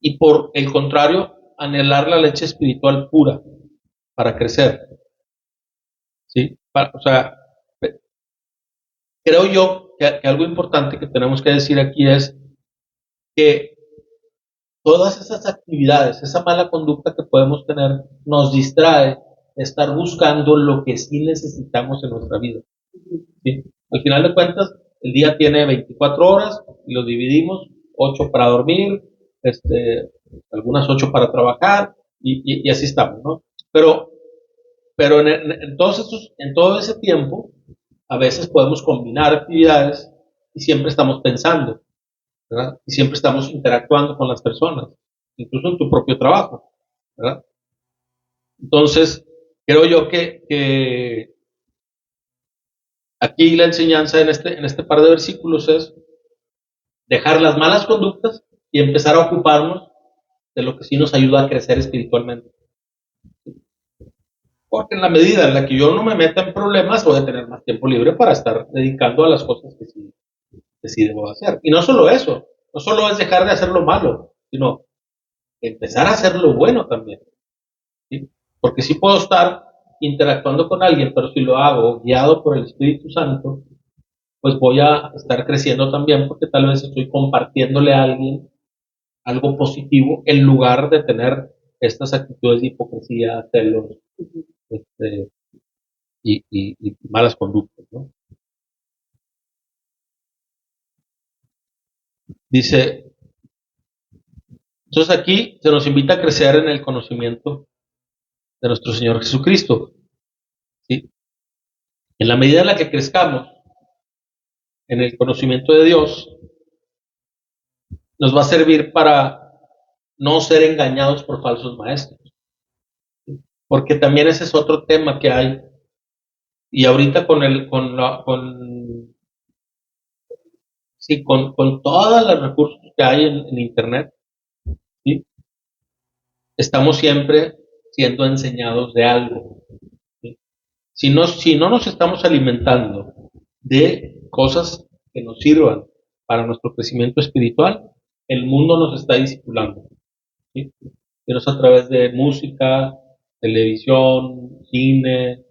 y, por el contrario, anhelar la leche espiritual pura para crecer? ¿Sí? O sea, creo yo que algo importante que tenemos que decir aquí es que todas esas actividades, esa mala conducta que podemos tener, nos distrae de estar buscando lo que sí necesitamos en nuestra vida. ¿Sí? Al final de cuentas, el día tiene 24 horas y lo dividimos, 8 para dormir, algunas 8 para trabajar y así estamos, ¿no? Pero en todo ese tiempo, a veces podemos combinar actividades y siempre estamos pensando, ¿verdad? Y siempre estamos interactuando con las personas, incluso en tu propio trabajo, ¿verdad? Entonces, creo yo que aquí la enseñanza en este par de versículos es dejar las malas conductas y empezar a ocuparnos de lo que sí nos ayuda a crecer espiritualmente. Porque en la medida en la que yo no me meta en problemas, voy a tener más tiempo libre para estar dedicando a las cosas que sí debo hacer. Y no solo eso, no solo es dejar de hacer lo malo, sino empezar a hacer lo bueno también. ¿Sí? Porque sí puedo estar interactuando con alguien, pero si lo hago guiado por el Espíritu Santo, pues voy a estar creciendo también porque tal vez estoy compartiéndole a alguien algo positivo en lugar de tener estas actitudes de hipocresía, celos este, y malas conductas, ¿no? Dice, entonces aquí se nos invita a crecer en el conocimiento de nuestro Señor Jesucristo. ¿Sí? En la medida en la que crezcamos en el conocimiento de Dios, nos va a servir para no ser engañados por falsos maestros. Porque también ese es otro tema que hay. Y ahorita con todos los recursos que hay en Internet, ¿sí? Estamos siempre siendo enseñados de algo. ¿Sí? Si no nos estamos alimentando de cosas que nos sirvan para nuestro crecimiento espiritual, el mundo nos está discipulando. ¿Sí? Y no es a través de música, televisión, cine,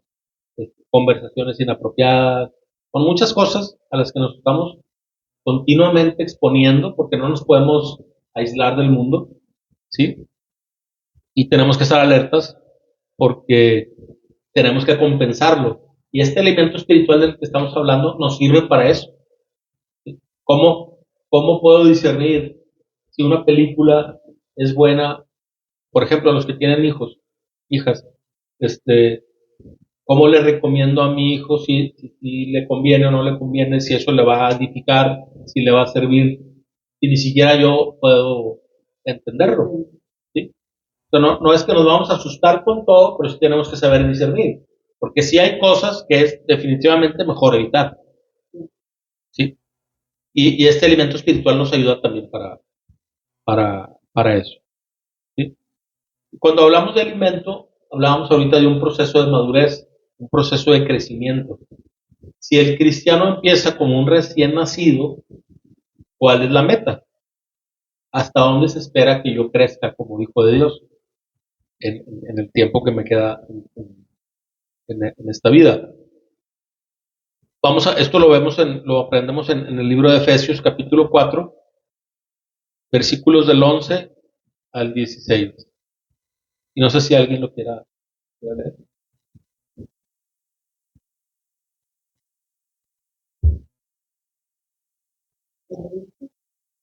conversaciones inapropiadas, con muchas cosas a las que nos estamos continuamente exponiendo porque no nos podemos aislar del mundo, ¿sí? Y tenemos que estar alertas porque tenemos que compensarlo. Y este alimento espiritual del que estamos hablando nos sirve para eso. ¿Sí? ¿Cómo puedo discernir si una película es buena? Por ejemplo, los que tienen hijos, hijas, este, ¿cómo le recomiendo a mi hijo si le conviene o no le conviene, si eso le va a edificar, si le va a servir, si ni siquiera yo puedo entenderlo? ¿Sí? Entonces, no es que nos vamos a asustar con todo, pero sí tenemos que saber discernir, porque sí hay cosas que es definitivamente mejor evitar. Y este alimento espiritual nos ayuda también para eso. ¿Sí? Cuando hablamos de alimento, hablábamos ahorita de un proceso de madurez, un proceso de crecimiento. Si el cristiano empieza como un recién nacido, ¿cuál es la meta? ¿Hasta dónde se espera que yo crezca como hijo de Dios en el tiempo que me queda en esta vida? Esto lo aprendemos en el libro de Efesios capítulo 4, versículos del 11 al 16. Y no sé si alguien lo quiera leer.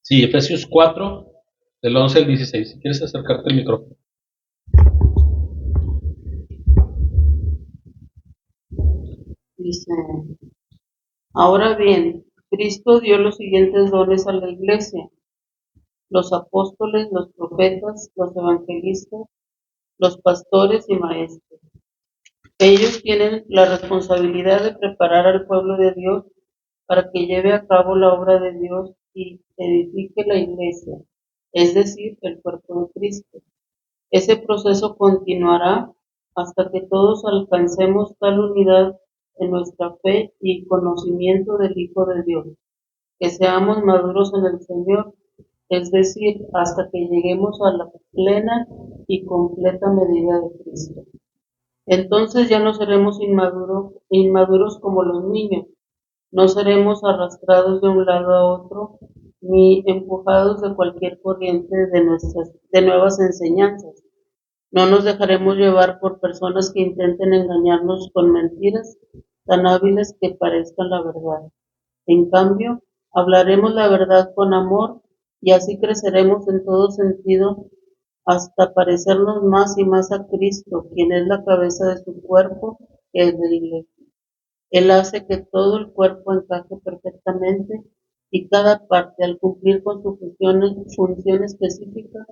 Sí, Efesios 4, del 11 al 16. Si quieres acercarte al micrófono. Dice, ahora bien, Cristo dio los siguientes dones a la iglesia: los apóstoles, los profetas, los evangelistas, los pastores y maestros. Ellos tienen la responsabilidad de preparar al pueblo de Dios para que lleve a cabo la obra de Dios y edifique la iglesia, es decir, el cuerpo de Cristo. Ese proceso continuará hasta que todos alcancemos tal unidad en nuestra fe y conocimiento del Hijo de Dios, que seamos maduros en el Señor, es decir, hasta que lleguemos a la plena y completa medida de Cristo. Entonces ya no seremos inmaduros como los niños, no seremos arrastrados de un lado a otro, ni empujados de cualquier corriente de nuevas enseñanzas. No nos dejaremos llevar por personas que intenten engañarnos con mentiras tan hábiles que parezcan la verdad. En cambio, hablaremos la verdad con amor y así creceremos en todo sentido hasta parecernos más y más a Cristo, quien es la cabeza de su cuerpo, que es la iglesia. Él hace que todo el cuerpo encaje perfectamente y cada parte, al cumplir con su función específica,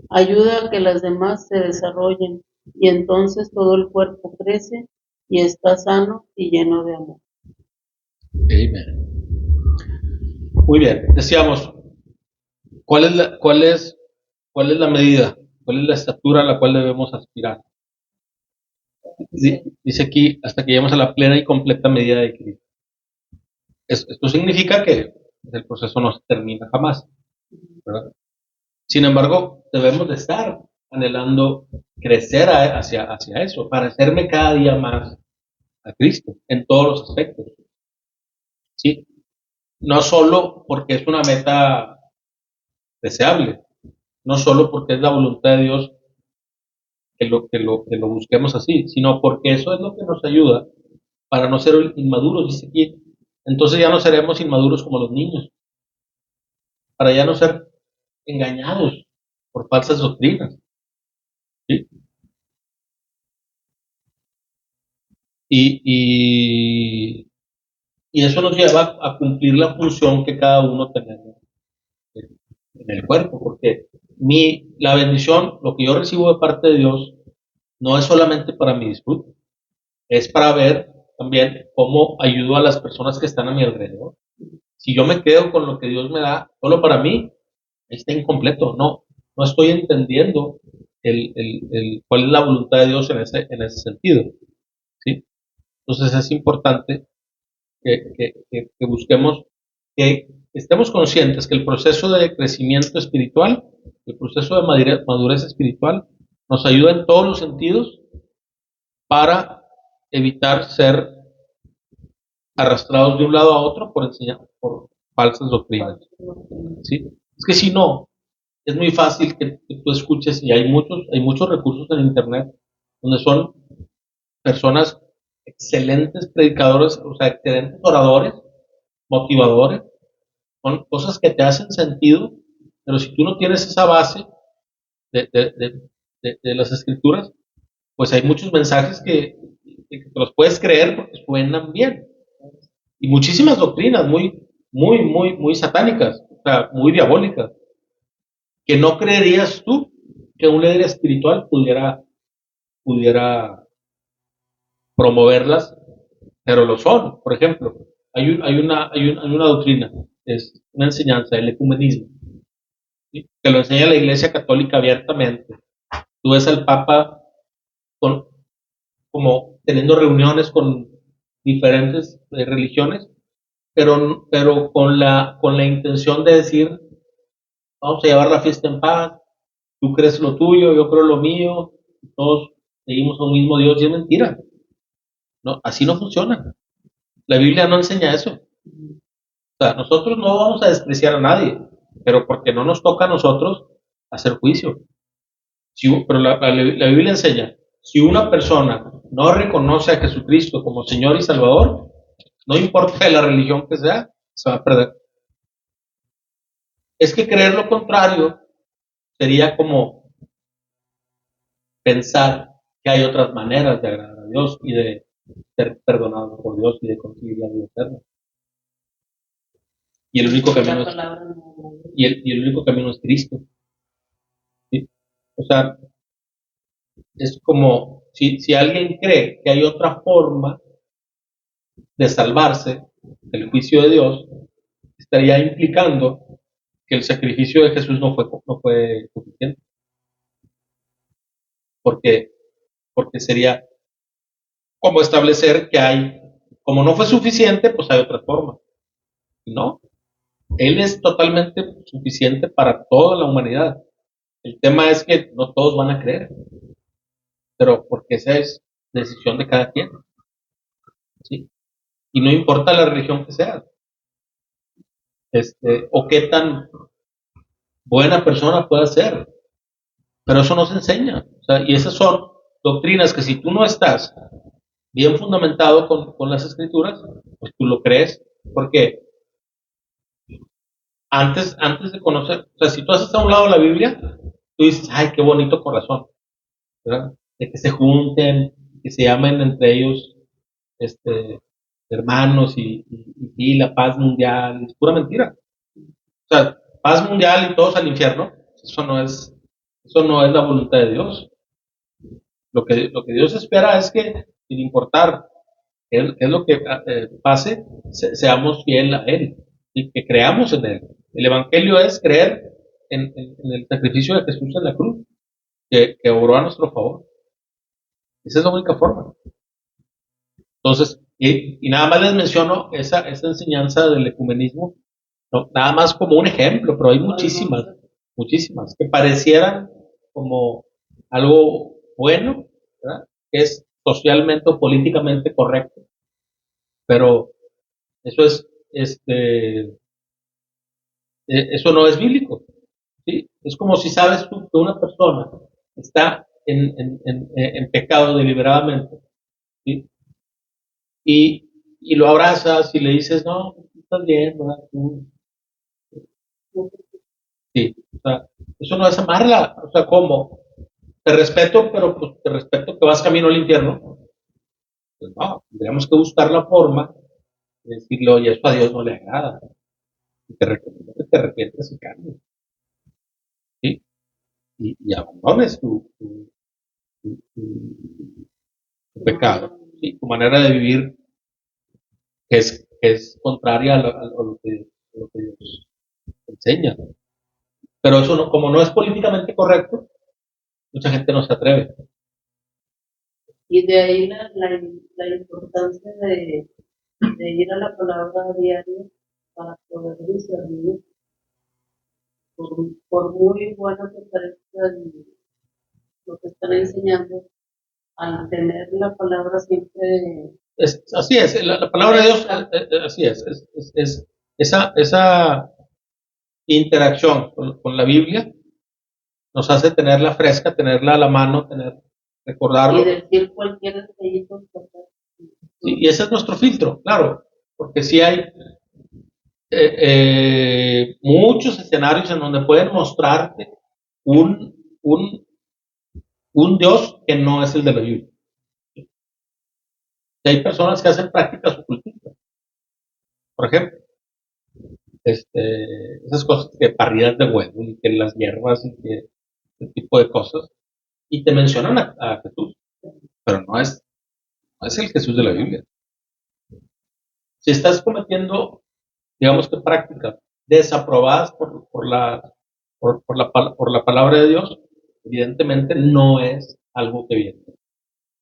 ayuda a que las demás se desarrollen y entonces todo el cuerpo crece y está sano y lleno de amor. Amen. Muy bien, decíamos, ¿cuál es la medida? ¿Cuál es la estatura a la cual debemos aspirar? Dice aquí, hasta que lleguemos a la plena y completa medida de Cristo. Esto significa que el proceso no se termina jamás, ¿verdad? Sin embargo, debemos de estar anhelando crecer hacia eso, parecerme cada día más a Cristo en todos los aspectos. ¿Sí? No solo porque es una meta deseable, no solo porque es la voluntad de Dios que lo busquemos así, sino porque eso es lo que nos ayuda para no ser inmaduros, dice aquí. Entonces ya no seremos inmaduros como los niños, para ya no ser engañados por falsas doctrinas. ¿Sí? Y eso nos lleva a cumplir la función que cada uno tenemos en el cuerpo, porque la bendición, lo que yo recibo de parte de Dios, no es solamente para mi disfrute, es para ver también cómo ayudo a las personas que están a mi alrededor. Si yo me quedo con lo que Dios me da solo para mí, está incompleto, no estoy entendiendo cuál es la voluntad de Dios en ese sentido. ¿Sí? Entonces es importante que busquemos, que estemos conscientes que el proceso de crecimiento espiritual, el proceso de madurez espiritual, nos ayuda en todos los sentidos para evitar ser arrastrados de un lado a otro por falsas doctrinas. ¿Sí? Es que si no, es muy fácil que tú escuches, y hay muchos recursos en internet donde son personas excelentes predicadores, o sea, excelentes oradores, motivadores, son cosas que te hacen sentido, pero si tú no tienes esa base de las escrituras, pues hay muchos mensajes que te los puedes creer porque suenan bien. Y muchísimas doctrinas muy, muy, muy, muy satánicas, o sea, muy diabólicas, que no creerías tú que un líder espiritual pudiera promoverlas, pero lo son. Por ejemplo, hay una doctrina es una enseñanza del ecumenismo, ¿sí? Que lo enseña la Iglesia Católica abiertamente. Tú ves al Papa como teniendo reuniones con diferentes religiones, pero con la intención de decir, vamos a llevar la fiesta en paz, tú crees lo tuyo, yo creo lo mío, todos seguimos a un mismo Dios, y es mentira. No, así no funciona. La Biblia no enseña eso. O sea, nosotros no vamos a despreciar a nadie, pero porque no nos toca a nosotros hacer juicio. Pero la Biblia enseña, si una persona no reconoce a Jesucristo como Señor y Salvador, no importa de la religión que sea, se va a perder. Es que creer lo contrario sería como pensar que hay otras maneras de agradar a Dios y de ser perdonado por Dios y de conseguir la vida eterna. Y el único camino es, y el único camino es Cristo. ¿Sí? O sea, es como si alguien cree que hay otra forma de salvarse del juicio de Dios, estaría implicando que el sacrificio de Jesús no fue suficiente. Porque, porque sería como establecer que como no fue suficiente, pues hay otra forma. No, Él es totalmente suficiente para toda la humanidad. El tema es que no todos van a creer, pero porque esa es decisión de cada quien, ¿sí? Y no importa la religión que sea, o qué tan buena persona pueda ser, pero eso no se enseña. O sea, y esas son doctrinas que si tú no estás bien fundamentado con las escrituras, pues tú lo crees, porque antes de conocer, o sea, si tú haces a un lado la Biblia, tú dices, ay, qué bonito corazón, ¿verdad? De que se junten, que se llamen entre ellos, hermanos y la paz mundial, es pura mentira. O sea, paz mundial y todos al infierno, eso no es la voluntad de Dios. Lo que Dios espera es que, sin importar qué es lo que pase, seamos fiel a Él y que creamos en Él. El Evangelio es creer en el sacrificio de Jesús en la cruz, que obró a nuestro favor. Esa es la única forma. Entonces, y nada más les menciono esa enseñanza del ecumenismo, no, nada más como un ejemplo, pero hay muchísimas, que parecieran como algo bueno, ¿verdad? Que es socialmente o políticamente correcto, pero eso eso no es bíblico, ¿sí? Es como si sabes tú que una persona está en pecado deliberadamente, ¿sí? Y lo abrazas y le dices, no, tú estás bien, ¿verdad? Sí, o sea, eso no es amarla, o sea, ¿cómo? Te respeto, pero pues te respeto que vas camino al infierno. Pues no, tendríamos que buscar la forma de decirle, oye, esto a Dios no le agrada. Y te recomiendo que te arrepientes y cambies, ¿sí? Y abandones tu pecado, ¿sí? Tu manera de vivir que es contraria a lo que Dios enseña. Pero eso no, como no es políticamente correcto, mucha gente no se atreve. Y de ahí la importancia de ir a la palabra diaria para poder discernir, por muy bueno que parezca lo que están enseñando, al tener la palabra siempre. Así es, la palabra de Dios, así es esa interacción con la Biblia nos hace tenerla fresca, tenerla a la mano, recordarlo. Y decir cualquier detallito. Sí, y ese es nuestro filtro, claro, porque sí hay muchos escenarios en donde pueden mostrarte un, un, un Dios que no es el de la Biblia. Y hay personas que hacen prácticas ocultistas, por ejemplo, esas cosas que parridas de huevo y que las hierbas y que ese tipo de cosas, y te mencionan a Jesús, pero no es el Jesús de la Biblia. Si estás cometiendo digamos que prácticas, desaprobadas por la palabra de Dios, evidentemente no es algo que viene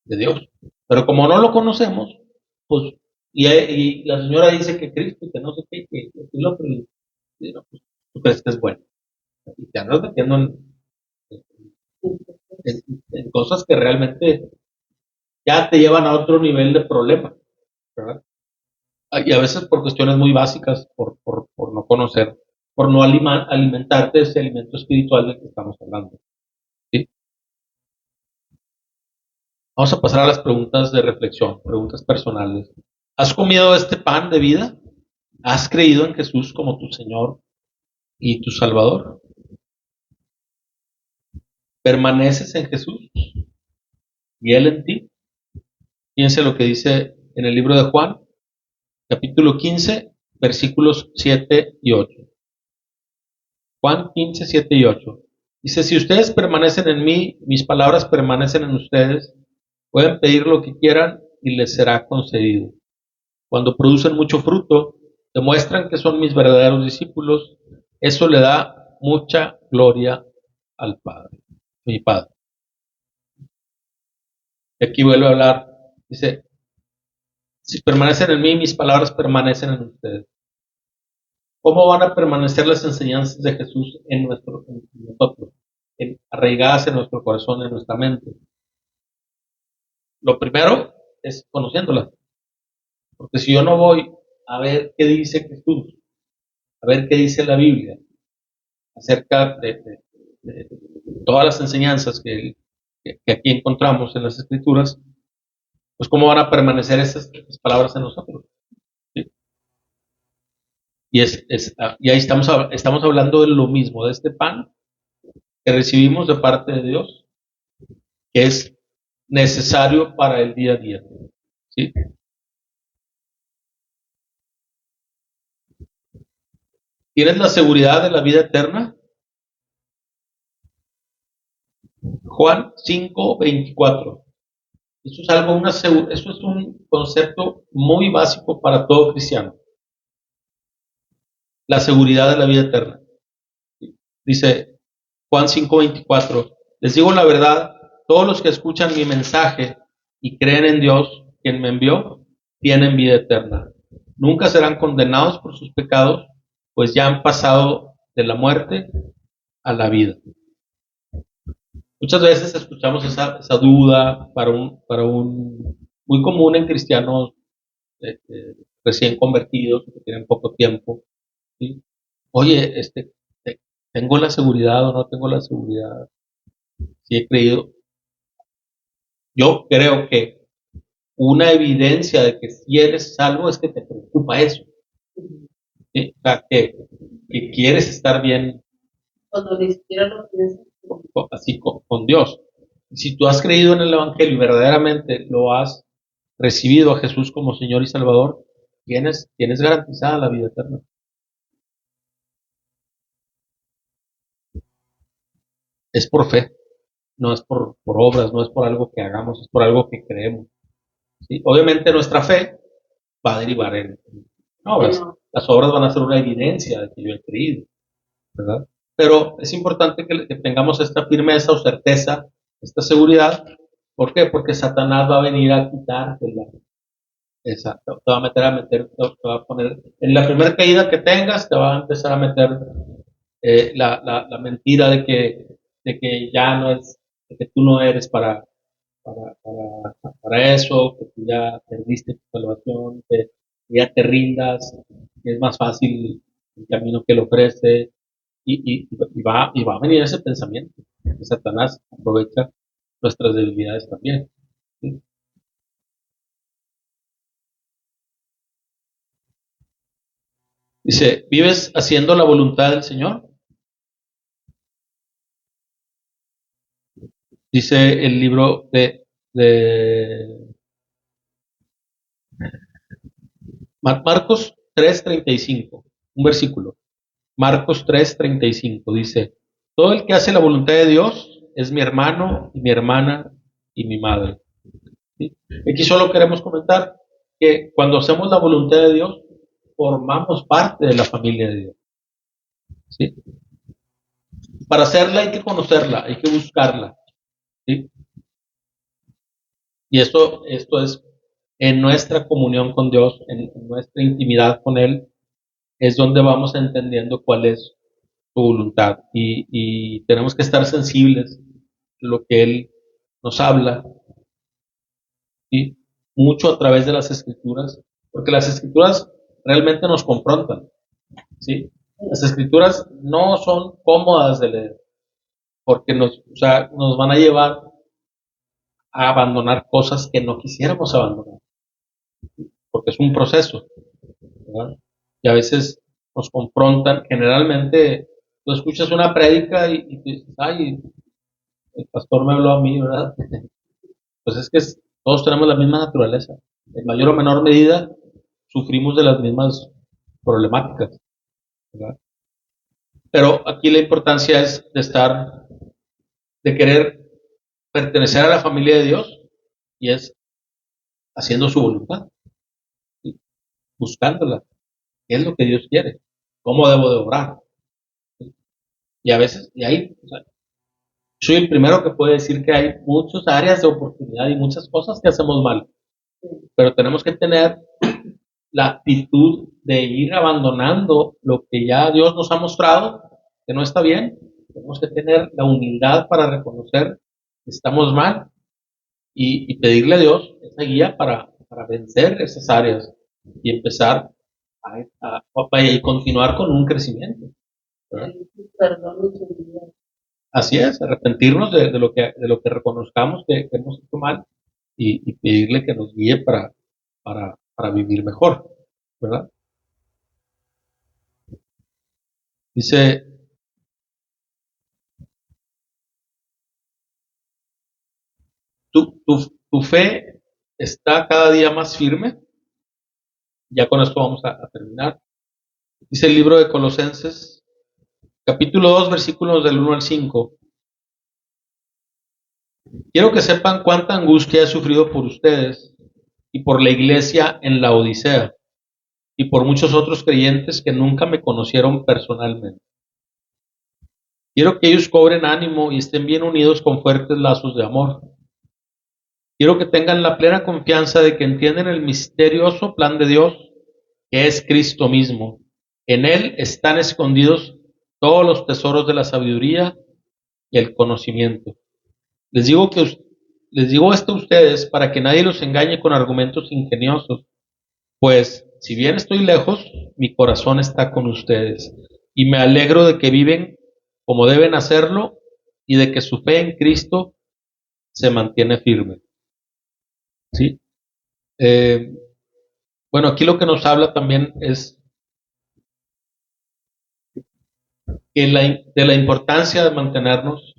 de Dios. Pero como no lo conocemos, pues, y la señora dice que Cristo, que no sé qué, que lo otro, y no, pues, tú crees que es bueno. Y te andas metiendo en cosas que realmente ya te llevan a otro nivel de problema, ¿verdad? Y a veces por cuestiones muy básicas, por no conocer, por no alimentarte de ese alimento espiritual del que estamos hablando. ¿Sí? Vamos a pasar a las preguntas de reflexión, preguntas personales. ¿Has comido este pan de vida? ¿Has creído en Jesús como tu Señor y tu Salvador? ¿Permaneces en Jesús y Él en ti? Fíjense lo que dice en el libro de Juan, capítulo 15, versículos 7 y 8. Juan 15, 7 y 8. Dice, si ustedes permanecen en mí, mis palabras permanecen en ustedes, pueden pedir lo que quieran y les será concedido. Cuando producen mucho fruto, demuestran que son mis verdaderos discípulos. Eso le da mucha gloria al Padre, mi Padre. Y aquí vuelve a hablar, dice, si permanecen en mí, mis palabras permanecen en ustedes. ¿Cómo van a permanecer las enseñanzas de Jesús en nosotros, arraigadas en nuestro corazón, en nuestra mente? Lo primero es conociéndolas, porque si yo no voy a ver qué dice Jesús, a ver qué dice la Biblia acerca de todas las enseñanzas que aquí encontramos en las Escrituras, pues cómo van a permanecer esas palabras en nosotros. ¿Sí? Y ahí estamos hablando de lo mismo, de este pan que recibimos de parte de Dios, que es necesario para el día a día. ¿Sí? ¿Tienes la seguridad de la vida eterna? Juan 5:24. Eso es eso es un concepto muy básico para todo cristiano. La seguridad de la vida eterna. Dice Juan 5:24. Les digo la verdad, todos los que escuchan mi mensaje y creen en Dios, quien me envió, tienen vida eterna. Nunca serán condenados por sus pecados, pues ya han pasado de la muerte a la vida. Muchas veces escuchamos esa duda muy común en cristianos recién convertidos que tienen poco tiempo. ¿Sí? Oye, ¿tengo la seguridad o no tengo la seguridad? Si he creído. Yo creo que una evidencia de que si eres salvo es que te preocupa eso. ¿Sí? O sea, que quieres estar bien. Cuando ni siquiera lo piensas. Así con Dios. Si tú has creído en el Evangelio y verdaderamente lo has recibido a Jesús como Señor y Salvador, tienes garantizada la vida eterna. Es por fe, no es por obras, no es por algo que hagamos, es por algo que creemos. ¿Sí? Obviamente nuestra fe va a derivar en obras. Las obras van a ser una evidencia de que yo he creído, ¿verdad? Pero es importante que tengamos esta firmeza o certeza, esta seguridad. ¿Por qué? Porque Satanás va a venir a quitártela. Exacto, te va a poner, en la primera caída que tengas, te va a empezar a meter la mentira de que ya no es, de que tú no eres para eso, que tú ya perdiste tu salvación, que ya te rindas, que es más fácil el camino que le ofrece, y va a venir ese pensamiento, que Satanás aprovecha nuestras debilidades también. ¿Sí? Dice, ¿vives haciendo la voluntad del Señor? Dice el libro de Marcos 3:35, un versículo. Marcos 3:35 dice, todo el que hace la voluntad de Dios es mi hermano y mi hermana y mi madre. ¿Sí? Aquí solo queremos comentar que cuando hacemos la voluntad de Dios, formamos parte de la familia de Dios. ¿Sí? Para hacerla hay que conocerla, hay que buscarla. ¿Sí? Y esto es en nuestra comunión con Dios, en nuestra intimidad con Él, es donde vamos entendiendo cuál es su voluntad. Y tenemos que estar sensibles a lo que Él nos habla, ¿sí? Mucho a través de las Escrituras, porque las Escrituras realmente nos confrontan. ¿Sí? Las Escrituras no son cómodas de leer, porque nos van a llevar a abandonar cosas que no quisiéramos abandonar, porque es un proceso, ¿verdad? Y a veces nos confrontan. Generalmente tú escuchas una prédica y dices, ay, el pastor me habló a mí, ¿verdad? Pues es que todos tenemos la misma naturaleza. En mayor o menor medida sufrimos de las mismas problemáticas, ¿verdad? Pero aquí la importancia es de querer pertenecer a la familia de Dios, y es haciendo su voluntad, ¿sí? Buscándola, qué es lo que Dios quiere, cómo debo de obrar. ¿Sí? Y a veces, y ahí, soy el primero que puede decir que hay muchas áreas de oportunidad y muchas cosas que hacemos mal, pero tenemos que tener la actitud de ir abandonando lo que ya Dios nos ha mostrado que no está bien. Tenemos que tener la humildad para reconocer que estamos mal y pedirle a Dios esa guía para vencer esas áreas y empezar y continuar con un crecimiento, ¿verdad? Así es, arrepentirnos de lo que reconozcamos que hemos hecho mal y pedirle que nos guíe para vivir mejor, ¿verdad? Dice, tu fe está cada día más firme. Ya con esto vamos a terminar. Dice el libro de Colosenses, capítulo 2, versículos del 1 al 5. Quiero que sepan cuánta angustia he sufrido por ustedes y por la iglesia en la Odisea y por muchos otros creyentes que nunca me conocieron personalmente. Quiero que ellos cobren ánimo y estén bien unidos con fuertes lazos de amor. Quiero que tengan la plena confianza de que entienden el misterioso plan de Dios, que es Cristo mismo. En Él están escondidos todos los tesoros de la sabiduría y el conocimiento. Les digo esto a ustedes para que nadie los engañe con argumentos ingeniosos, pues si bien estoy lejos, mi corazón está con ustedes y me alegro de que viven como deben hacerlo y de que su fe en Cristo se mantiene firme. ¿Sí? Eh, bueno, aquí lo que nos habla también es que de la importancia de mantenernos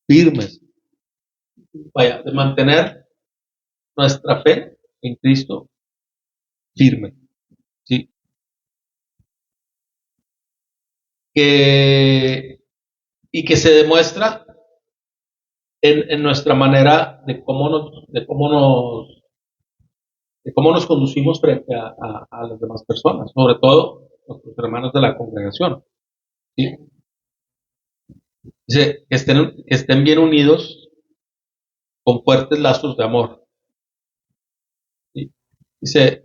firmes, vaya, de mantener nuestra fe en Cristo firme, ¿sí? Y que se demuestra en nuestra manera de cómo nos conducimos frente a las demás personas, sobre todo nuestros hermanos de la congregación, ¿sí? Dice que estén bien unidos con fuertes lazos de amor, ¿sí? Dice,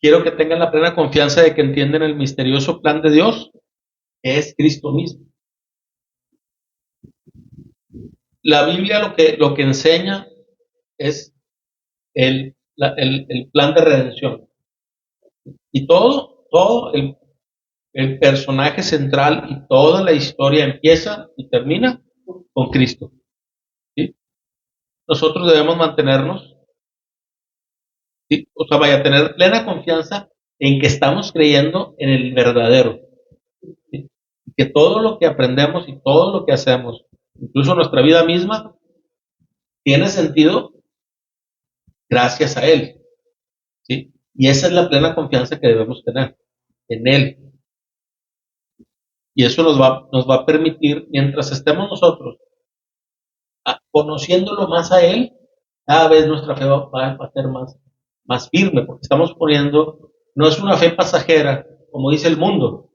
quiero que tengan la plena confianza de que entienden el misterioso plan de Dios, que es Cristo mismo. La Biblia lo que enseña es el plan de redención. Y todo el personaje central y toda la historia empieza y termina con Cristo, ¿sí? Nosotros debemos mantenernos, ¿sí? O sea, vaya a tener plena confianza en que estamos creyendo en el verdadero, ¿sí? Que todo lo que aprendemos y todo lo que hacemos, incluso nuestra vida misma, tiene sentido gracias a Él, ¿sí? Y esa es la plena confianza que debemos tener en Él. Y eso nos va a permitir, mientras estemos nosotros conociéndolo más a Él, cada vez nuestra fe va a ser más firme, porque estamos poniendo No es una fe pasajera, como dice el mundo.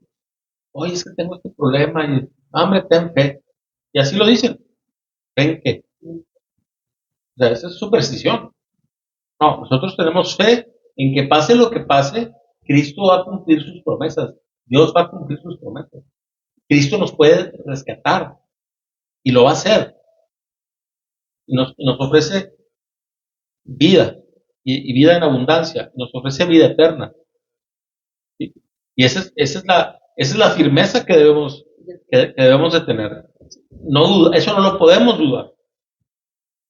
Oye, es que tengo este problema y, hombre, ten fe. Y así lo dicen. ¿Fe en qué? O sea, esa es superstición. No, nosotros tenemos fe en que pase lo que pase, Cristo va a cumplir sus promesas. Dios va a cumplir sus promesas. Cristo nos puede rescatar y lo va a hacer. Y nos ofrece vida y vida en abundancia. Nos ofrece vida eterna. ¿Sí? Y esa es la firmeza que debemos de tener. No, eso no lo podemos dudar.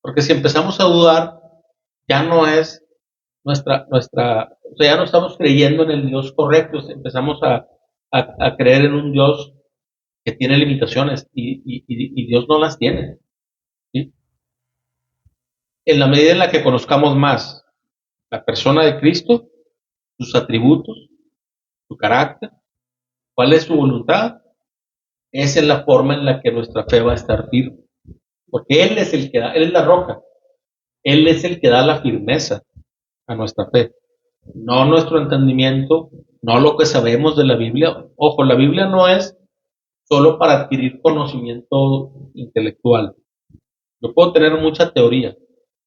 Porque si empezamos a dudar, ya no es o sea, ya no estamos creyendo en el Dios correcto, empezamos a creer en un Dios que tiene limitaciones y Dios no las tiene. ¿Sí? En la medida en la que conozcamos más la persona de Cristo, sus atributos, su carácter, cuál es su voluntad, esa es la forma en la que nuestra fe va a estar firme. Porque Él es el que da, Él es la roca, Él es el que da la firmeza a nuestra fe. No nuestro entendimiento, no lo que sabemos de la Biblia. Ojo, la Biblia no es solo para adquirir conocimiento intelectual. Yo puedo tener mucha teoría,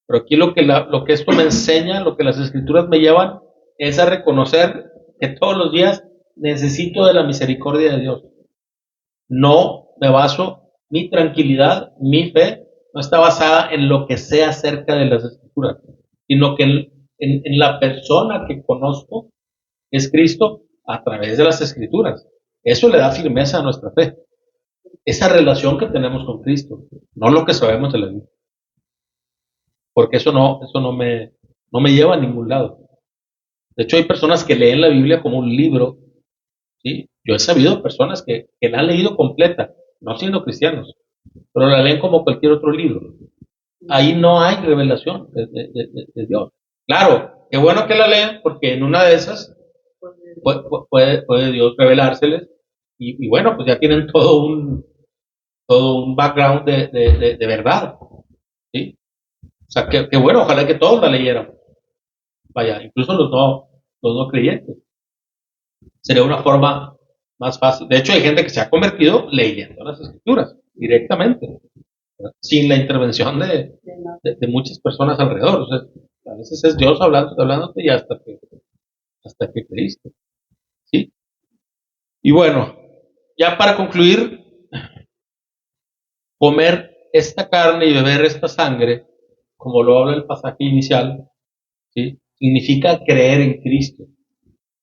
pero aquí lo que esto me enseña, lo que las escrituras me llevan, es a reconocer que todos los días necesito de la misericordia de Dios. No me baso, mi tranquilidad, mi fe, no está basada en lo que sé acerca de las escrituras, sino que en la persona que conozco, es Cristo, a través de las escrituras. Eso le da firmeza a nuestra fe. Esa relación que tenemos con Cristo, no lo que sabemos de la Biblia. Porque eso no me lleva a ningún lado. De hecho, hay personas que leen la Biblia como un libro, ¿sí? Yo he sabido personas que la han leído completa, no siendo cristianos, pero la leen como cualquier otro libro. Ahí no hay revelación de Dios. Claro, qué bueno que la leen, porque en una de esas puede Dios revelárseles y bueno, pues ya tienen todo un background de verdad, ¿sí? O sea, que bueno, ojalá que todos la leyeran. Vaya, incluso los no creyentes. Sería una forma más fácil. De hecho, hay gente que se ha convertido leyendo las escrituras directamente, ¿verdad? Sin la intervención de muchas personas alrededor. O sea, a veces es Dios hablándote y hasta que creíste. ¿Sí? Y bueno, ya para concluir, comer esta carne y beber esta sangre, como lo habla el pasaje inicial, ¿sí? Significa creer en Cristo.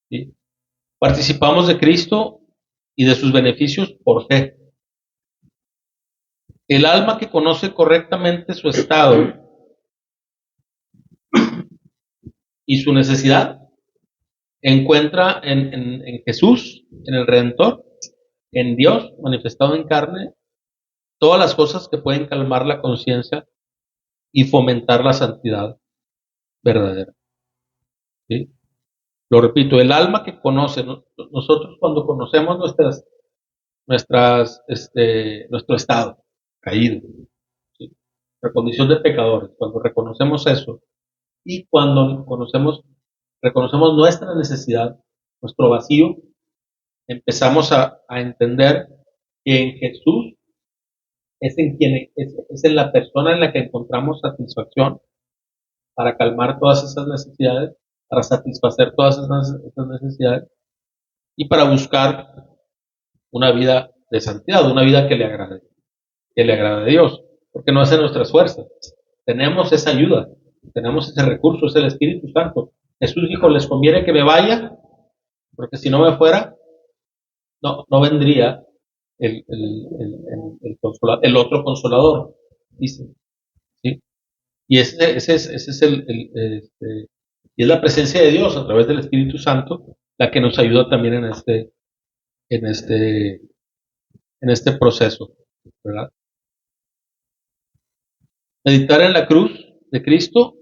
¿Sí? Participamos de Cristo y de sus beneficios por fe. El alma que conoce correctamente su estado y su necesidad encuentra en Jesús, en el Redentor, en Dios manifestado en carne, todas las cosas que pueden calmar la conciencia y fomentar la santidad verdadera. ¿Sí? Lo repito, el alma que conoce, nosotros cuando conocemos nuestro estado caído, ¿sí? Nuestra condición de pecadores, cuando reconocemos eso y cuando reconocemos nuestra necesidad, nuestro vacío, empezamos a entender que en Jesús es en la persona en la que encontramos satisfacción para calmar todas esas necesidades, para satisfacer todas esas necesidades y para buscar una vida de santidad, una vida que le agrade a Dios, porque no es en nuestras fuerzas. Tenemos esa ayuda, tenemos ese recurso, es el Espíritu Santo. Jesús dijo, les conviene que me vaya, porque si no me fuera, no vendría el otro consolador, dice. ¿Sí? Y ese es y es la presencia de Dios a través del Espíritu Santo la que nos ayuda también en este, en este proceso, ¿verdad? Meditar en la cruz de Cristo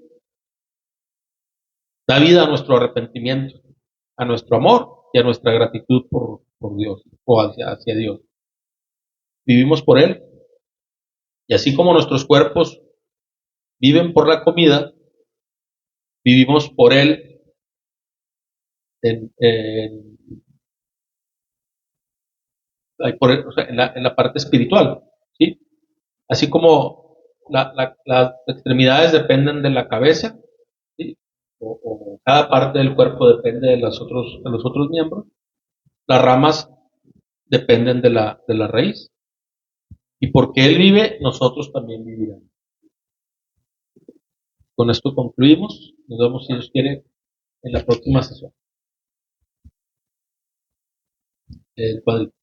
da vida a nuestro arrepentimiento, a nuestro amor y a nuestra gratitud por Dios o hacia Dios. Vivimos por Él y así como nuestros cuerpos viven por la comida, vivimos por Él o sea, en la parte espiritual, ¿sí? Así como las extremidades dependen de la cabeza, ¿sí? O cada parte del cuerpo depende de de los otros miembros, las ramas dependen de la raíz. Y porque Él vive, nosotros también viviremos. Con esto concluimos. Nos vemos, si Dios quiere, en la próxima sesión. El cuadrito.